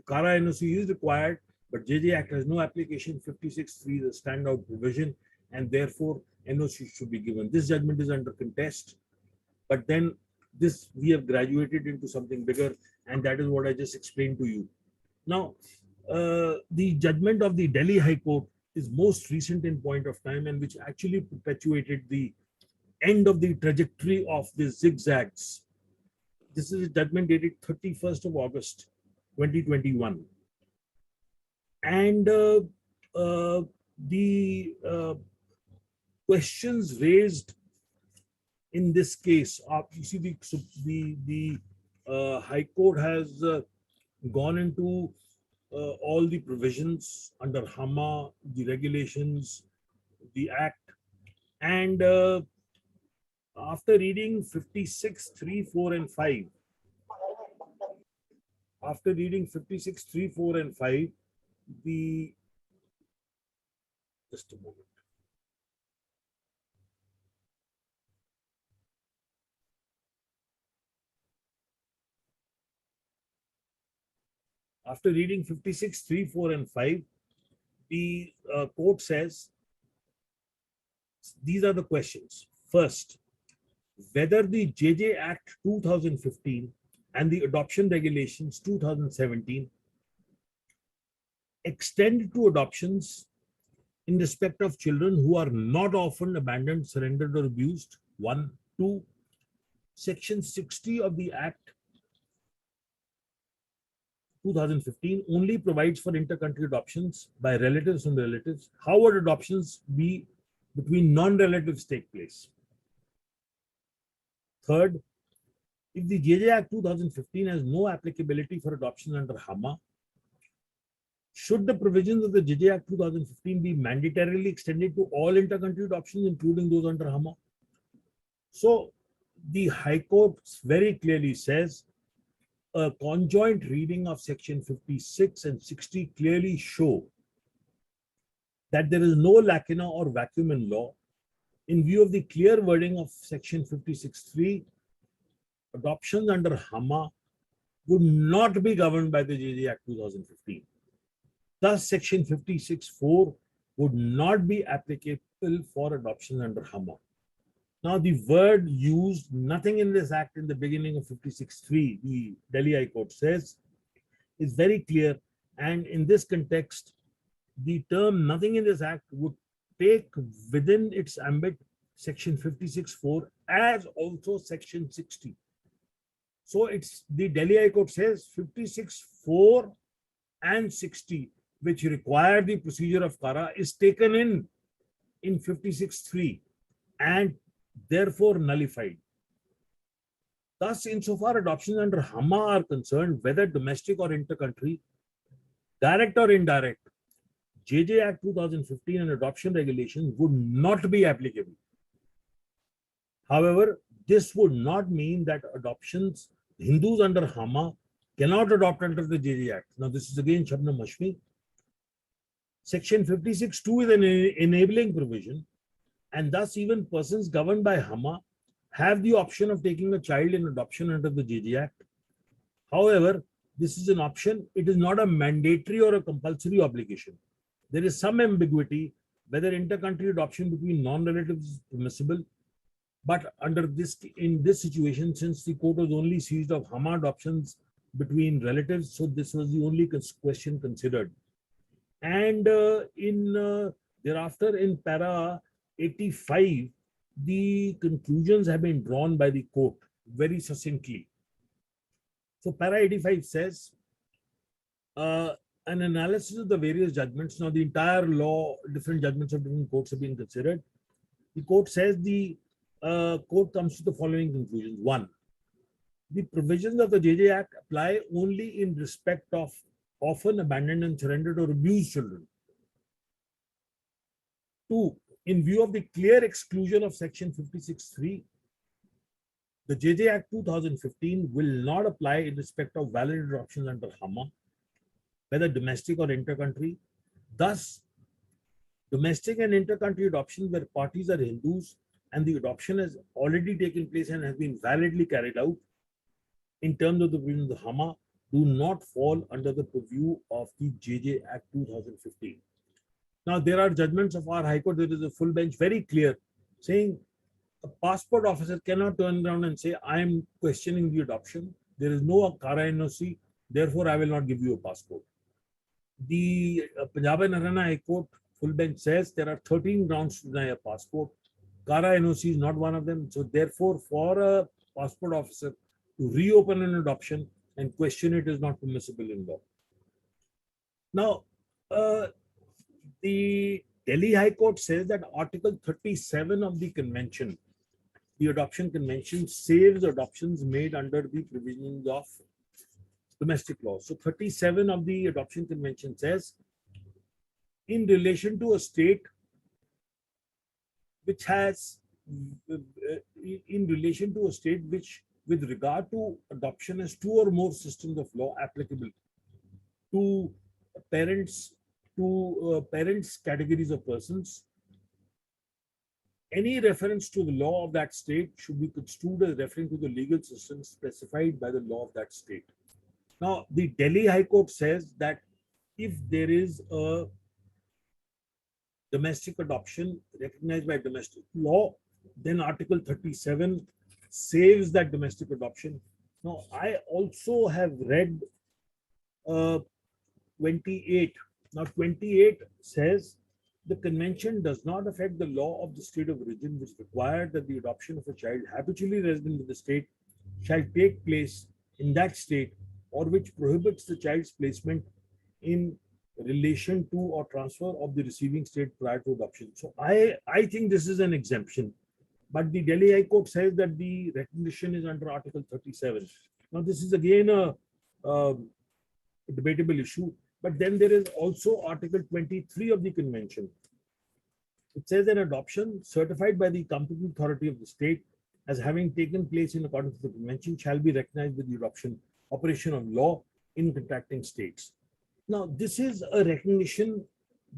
CARA NOC is required, but JJ Act has no application. 56(3) is a standout provision, and therefore NOC should be given. This judgment is under contest, but then this we have graduated into something bigger, and that is what I just explained to you. Now, the judgment of the Delhi High Court is most recent in point of time, and which actually perpetuated the end of the trajectory of the zigzags. This is a judgment dated 31st of August, 2021. And the questions raised in this case, you see the High Court has gone into all the provisions under HAMA, the regulations, the Act, and after reading 56, 3, 4, and 5, after reading 56, 3, 4, and 5, just a moment. After reading 56, 3, 4, and 5, the court says, these are the questions. First, whether the JJ Act 2015 and the Adoption Regulations 2017 extend to adoptions in respect of children who are not orphaned, abandoned, surrendered, or abused. 1. 2. Section 60 of the Act 2015 only provides for inter-country adoptions by relatives and relatives. How would adoptions be between non-relatives take place? Third, if the JJ Act 2015 has no applicability for adoption under HAMA, should the provisions of the JJ Act 2015 be mandatorily extended to all inter-country adoptions, including those under HAMA? So the High Court very clearly says a conjoint reading of section 56 and 60 clearly show that there is no lacuna or vacuum in law. In view of the clear wording of section 56(3), adoptions under HAMA would not be governed by the JJ Act 2015. Thus, section 56(4) would not be applicable for adoptions under HAMA. Now, the word used, nothing in this act in the beginning of 56(3), the Delhi High Court says, is very clear. And in this context, the term nothing in this act would take within its ambit section 56(4) as also section 60. So it's the Delhi High Court says 56(4) and 60, which require the procedure of CARA, is taken in 56(3) and therefore nullified. Thus, insofar adoptions under HAMA are concerned, whether domestic or inter-country, direct or indirect, JJ Act 2015 and adoption regulations would not be applicable. However, this would not mean that adoptions, Hindus under HAMA cannot adopt under the JJ Act. Now, this is again Shabnam Hashmi. Section 56(2) is an enabling provision, and thus even persons governed by HAMA have the option of taking a child in adoption under the JJ Act. However, this is an option. It is not a mandatory or a compulsory obligation. There is some ambiguity whether inter-country adoption between non-relatives is permissible. But under this, in this situation, since the court was only seized of HAMA adoptions between relatives, so this was the only question considered. And thereafter in para 85, the conclusions have been drawn by the court very succinctly. So para 85 says, an analysis of the various judgments. Now the entire law, different judgments of different courts have been considered. The court says the court comes to the following conclusions. One, the provisions of the JJ Act apply only in respect of orphan, abandoned and surrendered or abused children. Two, in view of the clear exclusion of section 56(3), the JJ Act 2015 will not apply in respect of valid adoptions under Hama, whether domestic or inter-country. Thus, domestic and inter-country adoptions where parties are Hindus and the adoption has already taken place and has been validly carried out in terms of the provisions of the Hama do not fall under the purview of the JJ Act 2015. Now, there are judgments of our High Court. There is a full bench very clear saying a passport officer cannot turn around and say, I am questioning the adoption. There is no Kara NOC, therefore I will not give you a passport. The Punjab and Haryana High Court full bench says there are 13 grounds to deny a passport. Kara NOC is not one of them. So therefore, for a passport officer to reopen an adoption and question it is not permissible in law. Now, the Delhi High Court says that Article 37 of the convention, the Adoption Convention, saves adoptions made under the provisions of domestic law. So 37 of the Adoption Convention says, in relation to a state which has, in relation to a state which, with regard to adoption, has two or more systems of law applicable to parents, categories of persons, any reference to the law of that state should be construed as referring to the legal system specified by the law of that state. Now, the Delhi High Court says that if there is a domestic adoption recognized by domestic law, then Article 37 saves that domestic adoption. Now, I also have read 28. Now, 28 says the convention does not affect the law of the state of origin, which requires that the adoption of a child habitually resident in the state shall take place in that state, or which prohibits the child's placement in relation to or transfer of the receiving state prior to adoption. So I think this is an exemption, but the Delhi High Court says that the recognition is under Article 37. Now, this is again a debatable issue. But then there is also Article 23 of the convention. It says an adoption certified by the competent authority of the state as having taken place in accordance with the convention shall be recognized with the adoption operation of law in contracting states. Now, this is a recognition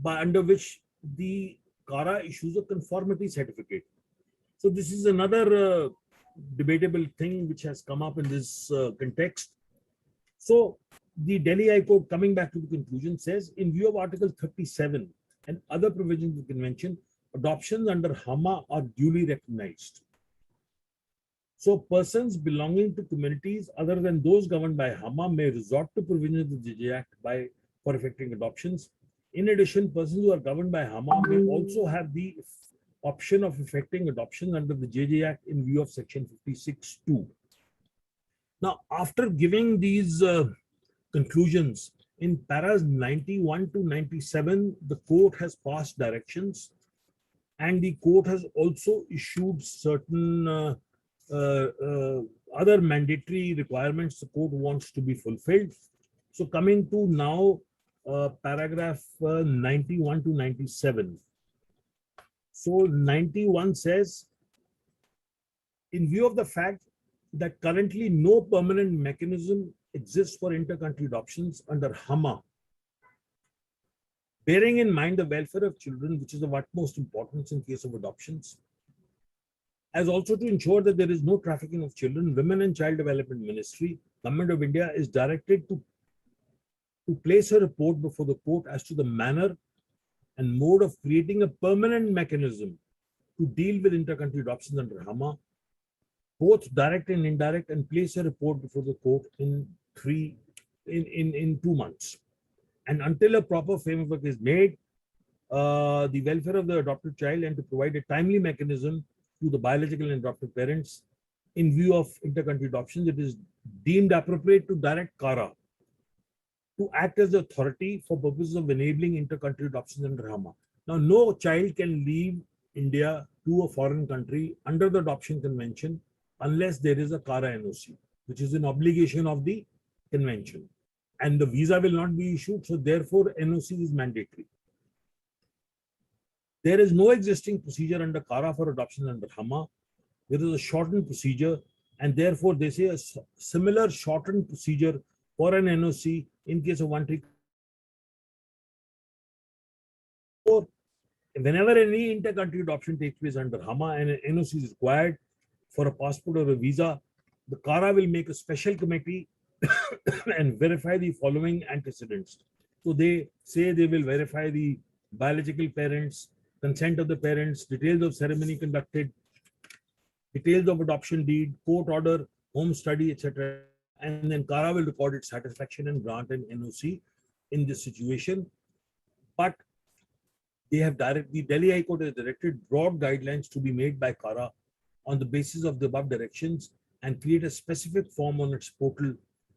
by under which the Kara issues a conformity certificate. So this is another debatable thing which has come up in this context. So the Delhi High Court, coming back to the conclusion, says in view of Article 37 and other provisions of the convention, adoptions under Hama are duly recognized. So persons belonging to communities other than those governed by Hama may resort to provisions of the JJ Act for effecting adoptions. In addition, persons who are governed by Hama may also have the option of effecting adoptions under the JJ Act in view of Section 56(2). Now, after giving these conclusions in paras 91 to 97, the court has passed directions, and the court has also issued certain other mandatory requirements the court wants to be fulfilled. So coming to now paragraph 91 to 97. So 91 says, in view of the fact that currently no permanent mechanism exists for inter-country adoptions under Hama, bearing in mind the welfare of children, which is of utmost importance in case of adoptions, as also to ensure that there is no trafficking of children, Women and Child Development Ministry, Government of India is directed to place a report before the court as to the manner and mode of creating a permanent mechanism to deal with inter-country adoptions under Hama, both direct and indirect, and place a report before the court in 2 months. And until a proper framework is made, the welfare of the adopted child and to provide a timely mechanism to the biological and adoptive parents in view of inter-country adoptions. It is deemed appropriate to direct CARA to act as the authority for purposes of enabling inter-country adoptions under HAMA. Now, no child can leave India to a foreign country under the adoption convention unless there is a CARA NOC, which is an obligation of the convention. And the visa will not be issued, so therefore NOC is mandatory. There is no existing procedure under CARA for adoption under HAMA. There is a shortened procedure, and therefore they say a similar shortened procedure for an NOC in case of one-trick. Whenever any inter-country adoption takes place under HAMA and an NOC is required for a passport or a visa, the CARA will make a special committee and verify the following antecedents. So they say they will verify the biological parents, consent of the parents, details of ceremony conducted, details of adoption deed, court order, home study, etc. And then CARA will record its satisfaction and grant an NOC in this situation. But they have the Delhi High Court has directed broad guidelines to be made by CARA on the basis of the above directions and create a specific form on its portal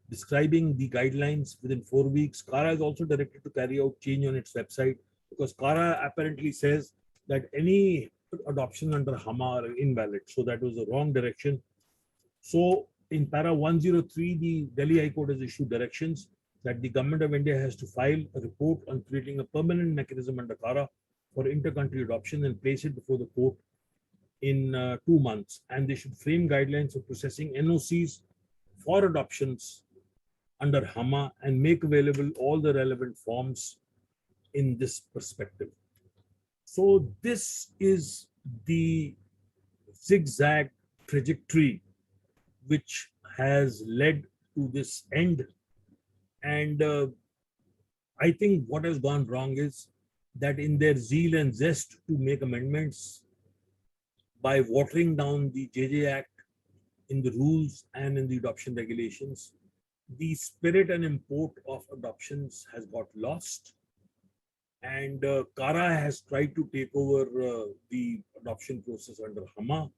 describing the guidelines within 4 weeks. CARA is also directed to carry out change on its website because CARA apparently says that any adoption under HAMA are invalid. So that was the wrong direction. So in para 103, the Delhi High Court has issued directions that the Government of India has to file a report on creating a permanent mechanism under CARA for inter-country adoption and place it before the court in 2 months. And they should frame guidelines for processing NOCs for adoptions under HAMA and make available all the relevant forms in this perspective. So this is the zigzag trajectory which has led to this end. And I think what has gone wrong is that in their zeal and zest to make amendments by watering down the JJ Act in the rules and in the adoption regulations, the spirit and import of adoptions has got lost. And CARA has tried to take over the adoption process under HAMA.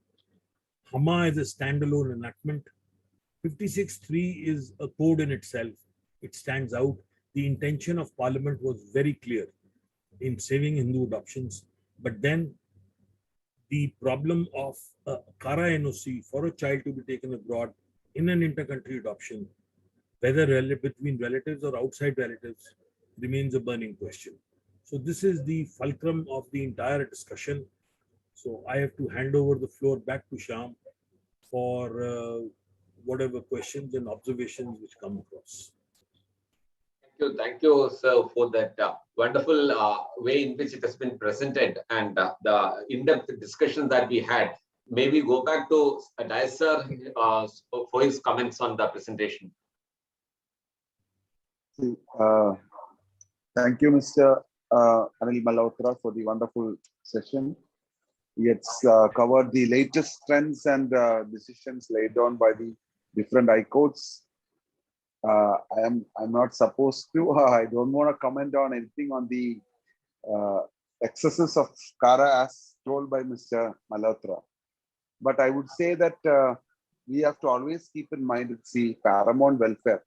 HAMA is a standalone enactment. 56.3 is a code in itself. It stands out. The intention of Parliament was very clear in saving Hindu adoptions. But then the problem of CARA NOC for a child to be taken abroad in an inter-country adoption, whether between relatives or outside relatives, remains a burning question. So this is the fulcrum of the entire discussion. So I have to hand over the floor back to Shyam for whatever questions and observations which come across. Thank you, sir, for that wonderful way in which it has been presented and the in-depth discussion that we had. Maybe go back to Dias sir for his comments on the presentation. Thank you, Mr. Anil Malhotra, for the wonderful session. It's covered the latest trends and decisions laid down by the different high courts. I'm not supposed to. I don't want to comment on anything on the excesses of CARA as told by Mr. Malhotra. But I would say that we have to always keep in mind it's the paramount welfare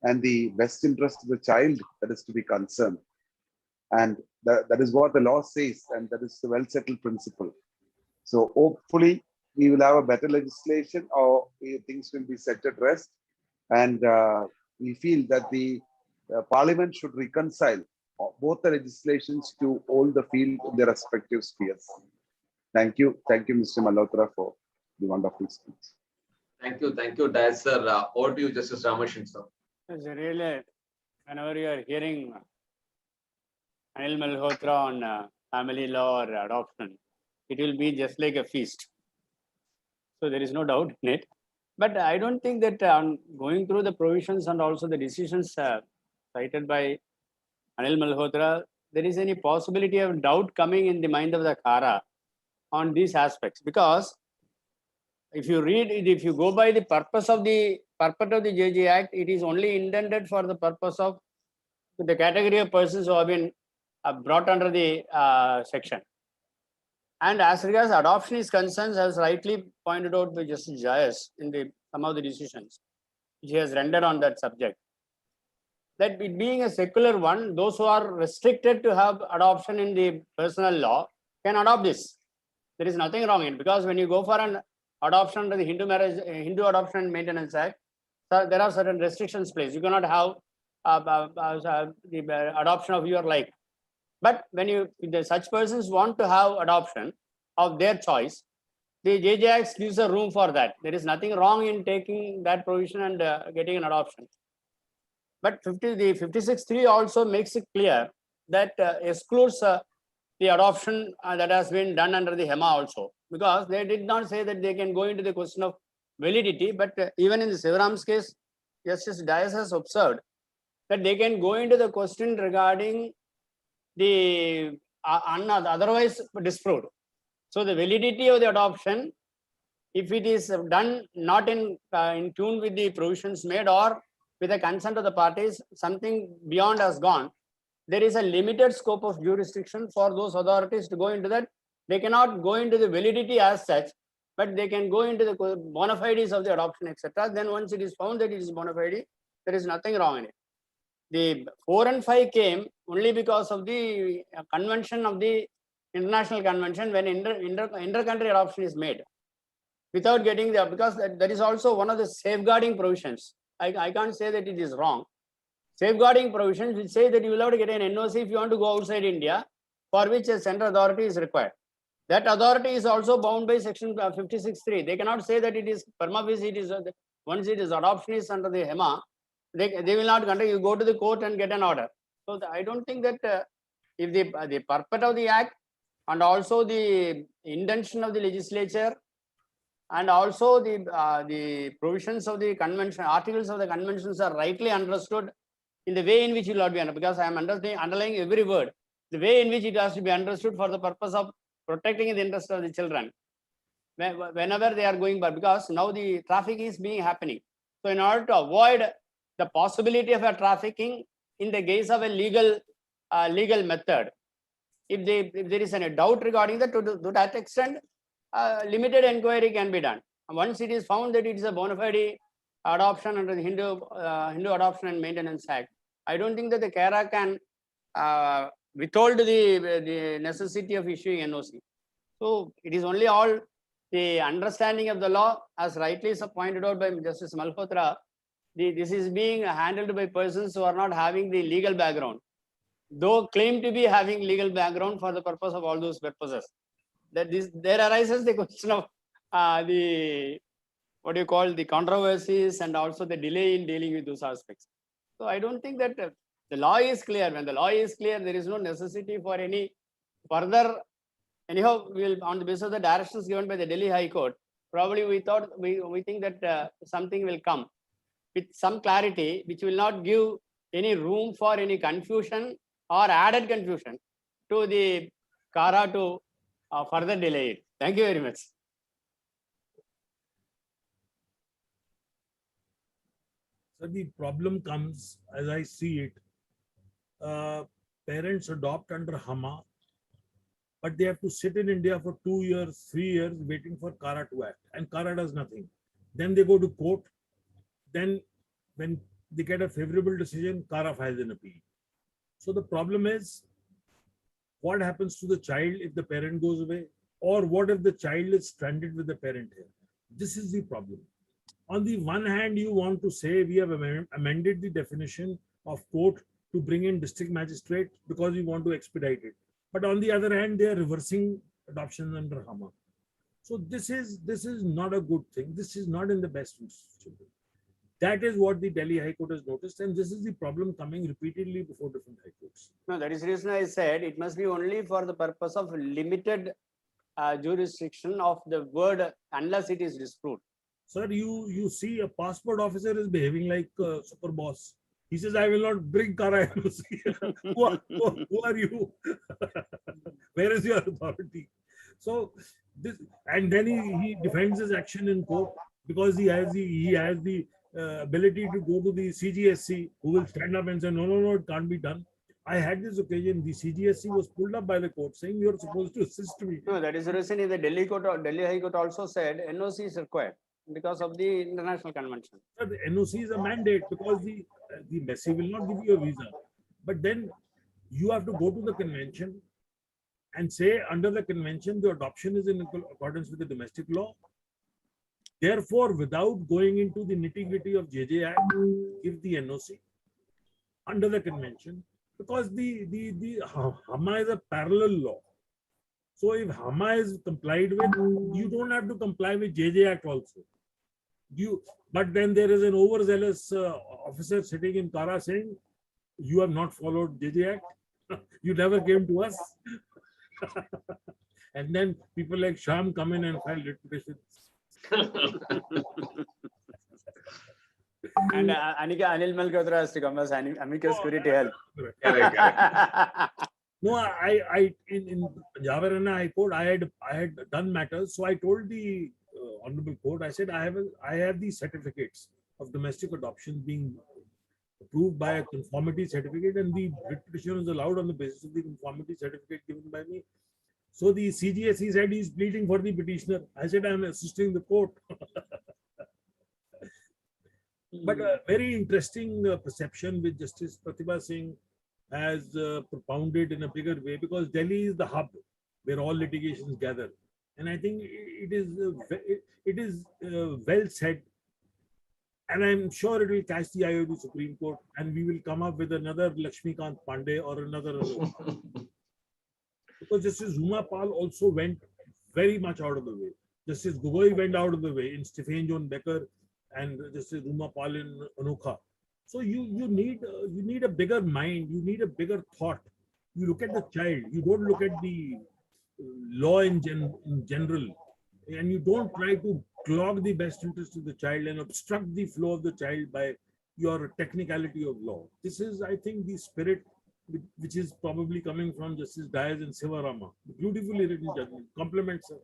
and the best interest of the child that is to be concerned. And that is what the law says, and that is the well-settled principle. So hopefully we will have a better legislation, or things will be set at rest. And we feel that the Parliament should reconcile both the legislations to hold the field in their respective spheres. Thank you, Mr. Malhotra, for the wonderful speech. Thank you, Dias sir. Over to you, Justice Ramashan sir. It's really, whenever you are hearing Anil Malhotra on family law or adoption, it will be just like a feast. So there is no doubt in it. But I don't think that on going through the provisions and also the decisions cited by Anil Malhotra, there is any possibility of doubt coming in the mind of the CARA on these aspects. Because if you read it, if you go by the purpose of the JJ Act, it is only intended for the purpose of the category of persons who have been brought under the section. And as regards adoption is concerned, as rightly pointed out by Justice Jayas in some of the decisions which he has rendered on that subject, that it being a secular one, those who are restricted to have adoption in the personal law can adopt this. There is nothing wrong in it, because when you go for an adoption under the Hindu Adoption and Maintenance Act, so there are certain restrictions placed. You cannot have the adoption of your like. But when such persons want to have adoption of their choice, the JJX gives a room for that. There is nothing wrong in taking that provision and getting an adoption. But the 56.3 also makes it clear that excludes the adoption that has been done under the HEMA also, because they did not say that they can go into the question of validity, but even in the Sivaram's case, Justice Dias has observed that they can go into the question regarding the otherwise disproved. So the validity of the adoption, if it is done not in tune with the provisions made or with the consent of the parties, something beyond has gone, there is a limited scope of jurisdiction for those authorities to go into that. They cannot go into the validity as such, but they can go into the bona fides of the adoption, etc. Then once it is found that it is bona fide, there is nothing wrong in it. The 4 and 5 came only because of the convention of the international convention when inter-country adoption is made without getting the, because that is also one of the safeguarding provisions. I can't say that it is wrong. Safeguarding provisions which say that you will have to get an NOC if you want to go outside India, for which a central authority is required. That authority is also bound by section 56.3. They cannot say that it is perma vis, it is once it is adoption is under the HEMA, they will not conduct. You go to the court and get an order. So I don't think that if the purpose of the act and also the intention of the legislature and also the provisions of the convention, articles of the conventions are rightly understood in the way in which it will not be understood, because I am underlying every word, the way in which it has to be understood for the purpose of protecting the interest of the children whenever they are going by, because now the traffic is being happening. So in order to avoid the possibility of a trafficking in the case of a legal method, if there is any doubt regarding that, to that extent, limited inquiry can be done. Once it is found that it is a bona fide adoption under the Hindu Adoption and Maintenance Act, I don't think that the CARA can withhold the necessity of issuing NOC. So it is only all the understanding of the law, as rightly pointed out by Justice Malhotra. This is being handled by persons who are not having the legal background, though claim to be having legal background for the purpose of all those purposes. There arises the question of the controversies and also the delay in dealing with those aspects. So I don't think that the law is clear. When the law is clear, there is no necessity for any further. Anyhow, we will, on the basis of the directions given by the Delhi High Court, probably we think that something will come with some clarity, which will not give any room for any confusion or added confusion to the CARA to further delay it. Thank you very much. So the problem comes, as I see it, parents adopt under HAMA, but they have to sit in India for 2 years, 3 years, waiting for CARA to act, and CARA does nothing. Then they go to court. Then when they get a favorable decision, CARA files an appeal. So the problem is, what happens to the child if the parent goes away? Or what if the child is stranded with the parent here? This is the problem. On the one hand, you want to say we have amended the definition of court to bring in district magistrate because we want to expedite it. But on the other hand, they are reversing adoption under HAMA. So this is not a good thing. This is not in the best interest of children. That is what the Delhi High Court has noticed, and this is the problem coming repeatedly before different high courts. No, that is the reason I said it must be only for the purpose of limited jurisdiction of the word unless it is disproved. Sir, you see a passport officer is behaving like a super boss. He says, I will not bring CARA NOC. who are you? Where is your authority? So this, and then he defends his action in court because he has the ability to go to the CGSC, who will stand up and say, no, it can't be done. I had this occasion, the CGSC was pulled up by the court saying you're supposed to assist me. No, that is the reason in the Delhi court, Delhi High Court also said NOC is required because of the international convention. Sir, the NOC is a mandate because the embassy will not give you a visa. But then you have to go to the convention and say under the convention the adoption is in accordance with the domestic law. Therefore, without going into the nitty-gritty of JJ Act, give the NOC under the convention, because the Hama is a parallel law. So if Hama is complied with, you don't have to comply with JJ Act also. But then there is an overzealous officer sitting in Kara saying, you have not followed JJ Act. You never came to us. And then people like Sham come in and file writ petitions. And Anil Malhotra has to come as amicus curiae to help. Correct, correct. No, in Punjab Haryana High Court, I had done matters. So I told the Honorable Court, I said, I have these certificates of domestic adoption being approved by a conformity certificate, and the writ petition is allowed on the basis of the conformity certificate given by me. So the CGSE said he's pleading for the petitioner. I said, I'm assisting the court. But a very interesting perception which Justice Pratibha Singh has propounded in a bigger way, because Delhi is the hub where all litigations gather. And I think it is well said. And I'm sure it will catch the eye of the Supreme Court, and we will come up with another Lakshmikant Pandey or another. Because Justice Zuma Pal also went very much out of the way. Justice Gogoi went out of the way in Stephen John Becker and Justice Zuma Pal in Anokha. So you need a bigger mind. You need a bigger thought. You look at the child. You don't look at the law in general, and you don't try to clog the best interest of the child and obstruct the flow of the child by your technicality of law. This is, I think, the spirit which is probably coming from Justice Dias and Sivarama. Beautifully written judgment. Compliments, sir.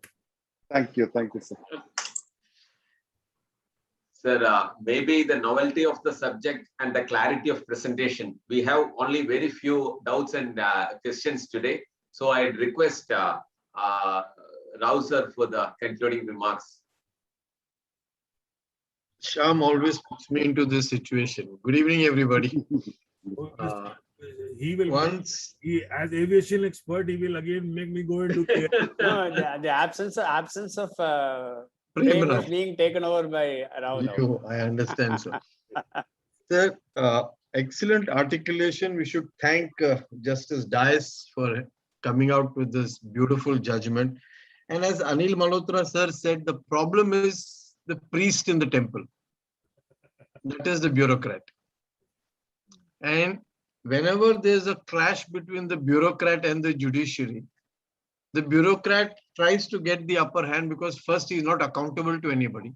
Thank you, sir. Sir, maybe the novelty of the subject and the clarity of presentation. We have only very few doubts and questions today. So I'd request Rao sir for the concluding remarks. Sham always puts me into this situation. Good evening, everybody. He will, as aviation expert, he will again make me go into No, the absence of blame is being taken over by Rao. I understand, sir. Sir, excellent articulation. We should thank Justice Dias for coming out with this beautiful judgment. And as Anil Malhotra sir said, the problem is the priest in the temple. That is the bureaucrat. And whenever there's a clash between the bureaucrat and the judiciary, the bureaucrat tries to get the upper hand because first he is not accountable to anybody,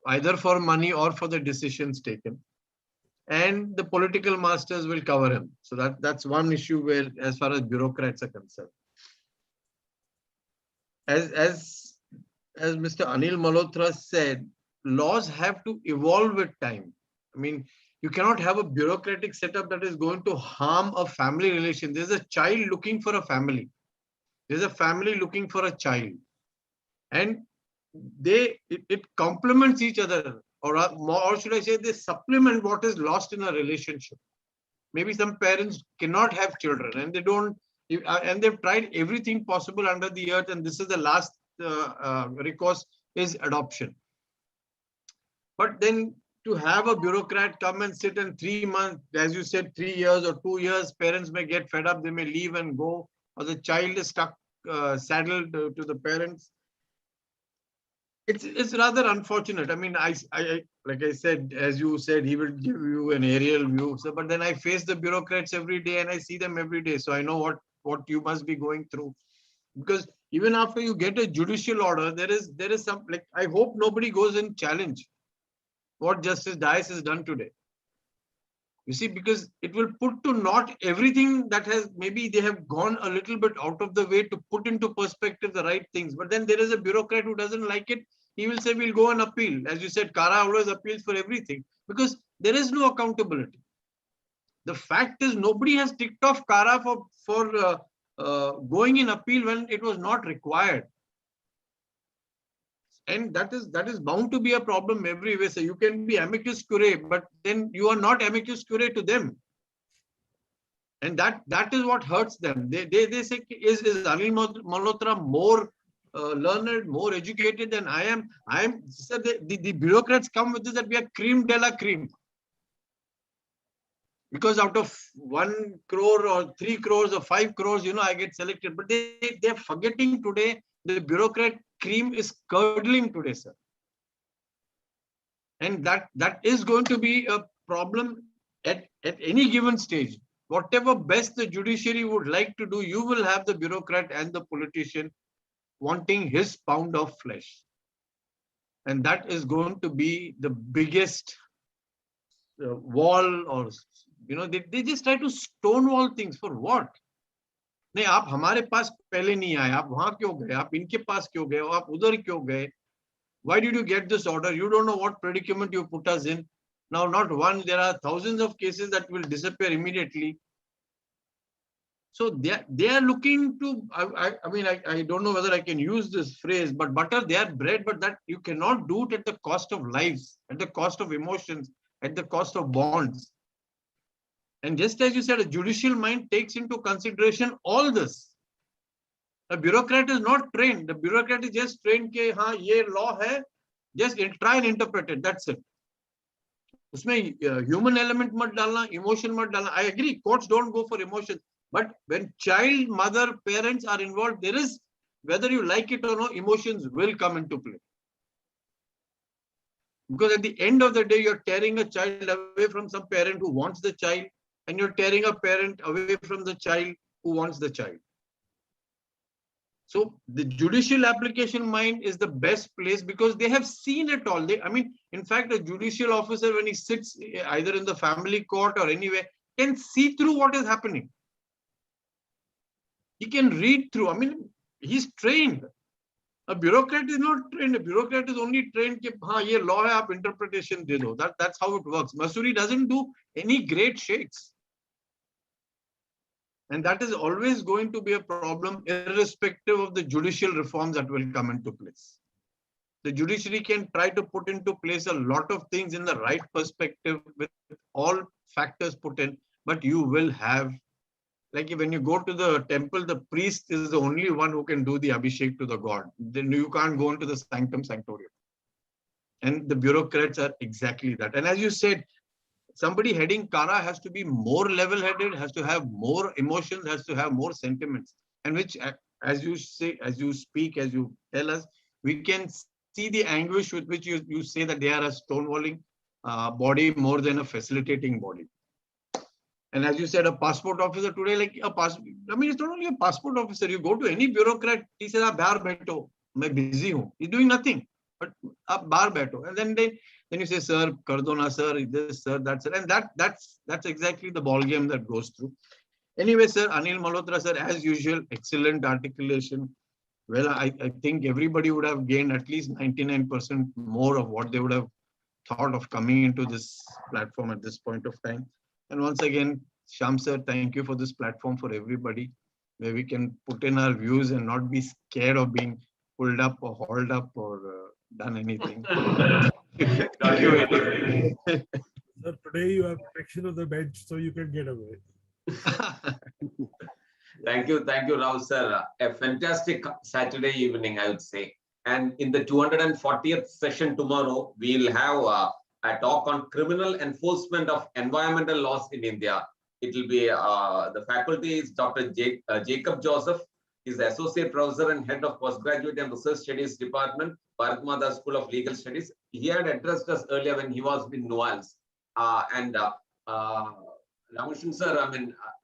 either for money or for the decisions taken. And the political masters will cover him. So that's one issue where, as far as bureaucrats are concerned. As Mr. Anil Malhotra said, laws have to evolve with time. I mean, you cannot have a bureaucratic setup that is going to harm a family relation. There's a child looking for a family. There's a family looking for a child. And it complements each other. Or should I say, they supplement what is lost in a relationship. Maybe some parents cannot have children and they don't, and they've tried everything possible under the earth, and this is the last recourse is adoption. But then to have a bureaucrat come and sit in 3 months, as you said, 3 years or 2 years, parents may get fed up, they may leave and go, or the child is stuck, saddled to the parents. It's rather unfortunate. I mean, I like I said, as you said, he will give you an aerial view. So, but then I face the bureaucrats every day and I see them every day. So I know what you must be going through. Because even after you get a judicial order, there is some, like, I hope nobody goes and challenge what Justice Dias has done today. You see, because it will put to naught everything that has, maybe they have gone a little bit out of the way to put into perspective the right things. But then there is a bureaucrat who doesn't like it. He will say, we'll go and appeal. As you said, Kara always appeals for everything because there is no accountability. The fact is nobody has ticked off Kara for going in appeal when it was not required. And that is bound to be a problem everywhere. So you can be amicus curiae, but then you are not amicus curiae to them. And that is what hurts them. They say, is Anil Malhotra more learned, more educated than I am? So the bureaucrats come with this that we are cream de la cream. Because out of 1 crore or 3 crores or 5 crores, I get selected. But they're forgetting today the bureaucrat cream is curdling today, sir. And that is going to be a problem at any given stage. Whatever best the judiciary would like to do, you will have the bureaucrat and the politician wanting his pound of flesh. And that is going to be the biggest wall, or they just try to stonewall things. For what? नहीं, आप हमारे पास पहले नहीं आए, आप वहां क्यों गए, आप इनके पास क्यों गए, आप उधर क्यों गए? Why did you get this order? You don't know what predicament you put us in. Now, not one, there are thousands of cases that will disappear immediately. So they are looking to, I don't know whether I can use this phrase, but butter their bread, but that you cannot do it at the cost of lives, at the cost of emotions, at the cost of bonds. And just as you said, a judicial mind takes into consideration all this. A bureaucrat is not trained. The bureaucrat is just trained ke haan, ye law hai, just try and interpret it. That's it. Usme human element mat dalna, emotion mat dalna. I agree, courts don't go for emotion. But when child, mother, parents are involved, there is, whether you like it or not, emotions will come into play. Because at the end of the day, you're tearing a child away from some parent who wants the child, and you're tearing a parent away from the child who wants the child. So the judicial application mind is the best place because they have seen it all. In fact, a judicial officer, when he sits either in the family court or anywhere, can see through what is happening. He can read through. He's trained. A bureaucrat is not trained. A bureaucrat is only trained कि हाँ ये law है आप interpretation दे दो. That's how it works. Masuri doesn't do any great shakes. And that is always going to be a problem irrespective of the judicial reforms that will come into place. The judiciary can try to put into place a lot of things in the right perspective with all factors put in, but you will have, like when you go to the temple, the priest is the only one who can do the abhishek to the god. Then you can't go into the sanctum sanctorium. And the bureaucrats are exactly that. And as you said, somebody heading Kara has to be more level-headed, has to have more emotions, has to have more sentiments. And which, as you say, as you speak, as you tell us, we can see the anguish with which you say that they are a stonewalling body more than a facilitating body. And as you said, a passport officer today, like a passport, it's not only a passport officer. You go to any bureaucrat, he says, "Bahar baitho, main busy hu." He's doing nothing, but bahar baitho. And then you say, "Sir, kar do na, sir, this, sir, that, sir." And that's exactly the ball game that goes through. Anyway, sir, Anil Malhotra, sir, as usual, excellent articulation. Well, I think everybody would have gained at least 99% more of what they would have thought of coming into this platform at this point of time. And once again, Shyam sir, thank you for this platform for everybody, where we can put in our views and not be scared of being pulled up or hauled up or done anything. Sir, today you have protection of the bench, so you can get away. Thank you, Rao sir. A fantastic Saturday evening, I would say. And in the 240th session tomorrow, we'll have a talk on criminal enforcement of environmental laws in India. It will be the faculty is Dr. Jacob Joseph. He's the associate professor and head of postgraduate and research studies department, Bharat Mata School of Legal Studies. He had addressed us earlier when he was in Nuance. Ramashan sir,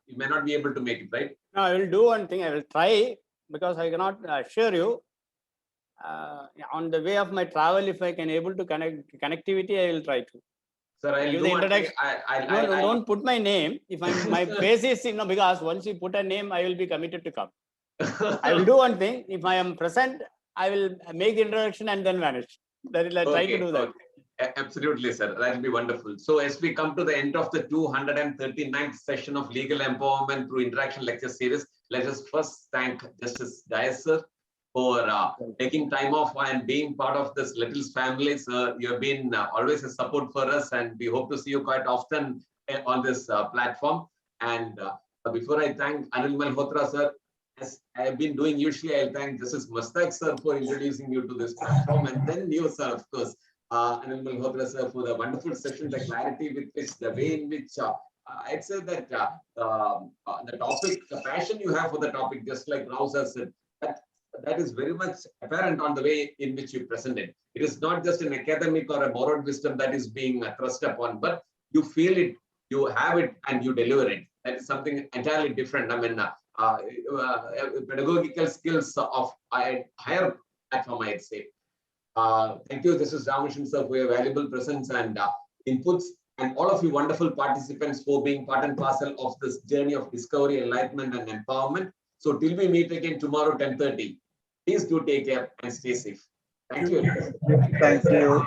you may not be able to make it, right? No, I will do one thing. I will try, because I cannot assure you. On the way of my travel, if I can able to connectivity, I will try to. Sir, I'll Give do the one thing. introduction. Don't put my name. If my face is, because once you put a name, I will be committed to come. I will do one thing. If I am present, I will make the introduction and then vanish. That is, I try to Okay, do that. okay. Absolutely, sir. That will be wonderful. So as we come to the end of the 239th session of Legal Empowerment through Interaction Lecture Series, let us first thank Justice Dias, sir, for taking time off and being part of this Little's family. Sir, you have been always a support for us, and we hope to see you quite often on this platform. And before I thank Anil Malhotra, sir, as I have been doing usually, I'll thank Justice Mustaq, sir, for introducing you to this platform, and then you, sir, of course. Anil Malhotra, sir, for the wonderful session, the clarity with which, the way in which I'd say that the topic, the passion you have for the topic, just like Rao sir said, that is very much apparent on the way in which you present it. It is not just an academic or a borrowed wisdom that is being thrust upon, but you feel it, you have it, and you deliver it. That is something entirely different. I mean, pedagogical skills of a higher platform, I'd say. Thank you, Justice Ramakrishnan, sir, for your valuable presence and inputs, and all of you wonderful participants for being part and parcel of this journey of discovery, enlightenment, and empowerment. So till we meet again tomorrow, 10:30, please do take care and stay safe. Thank you. Thank you.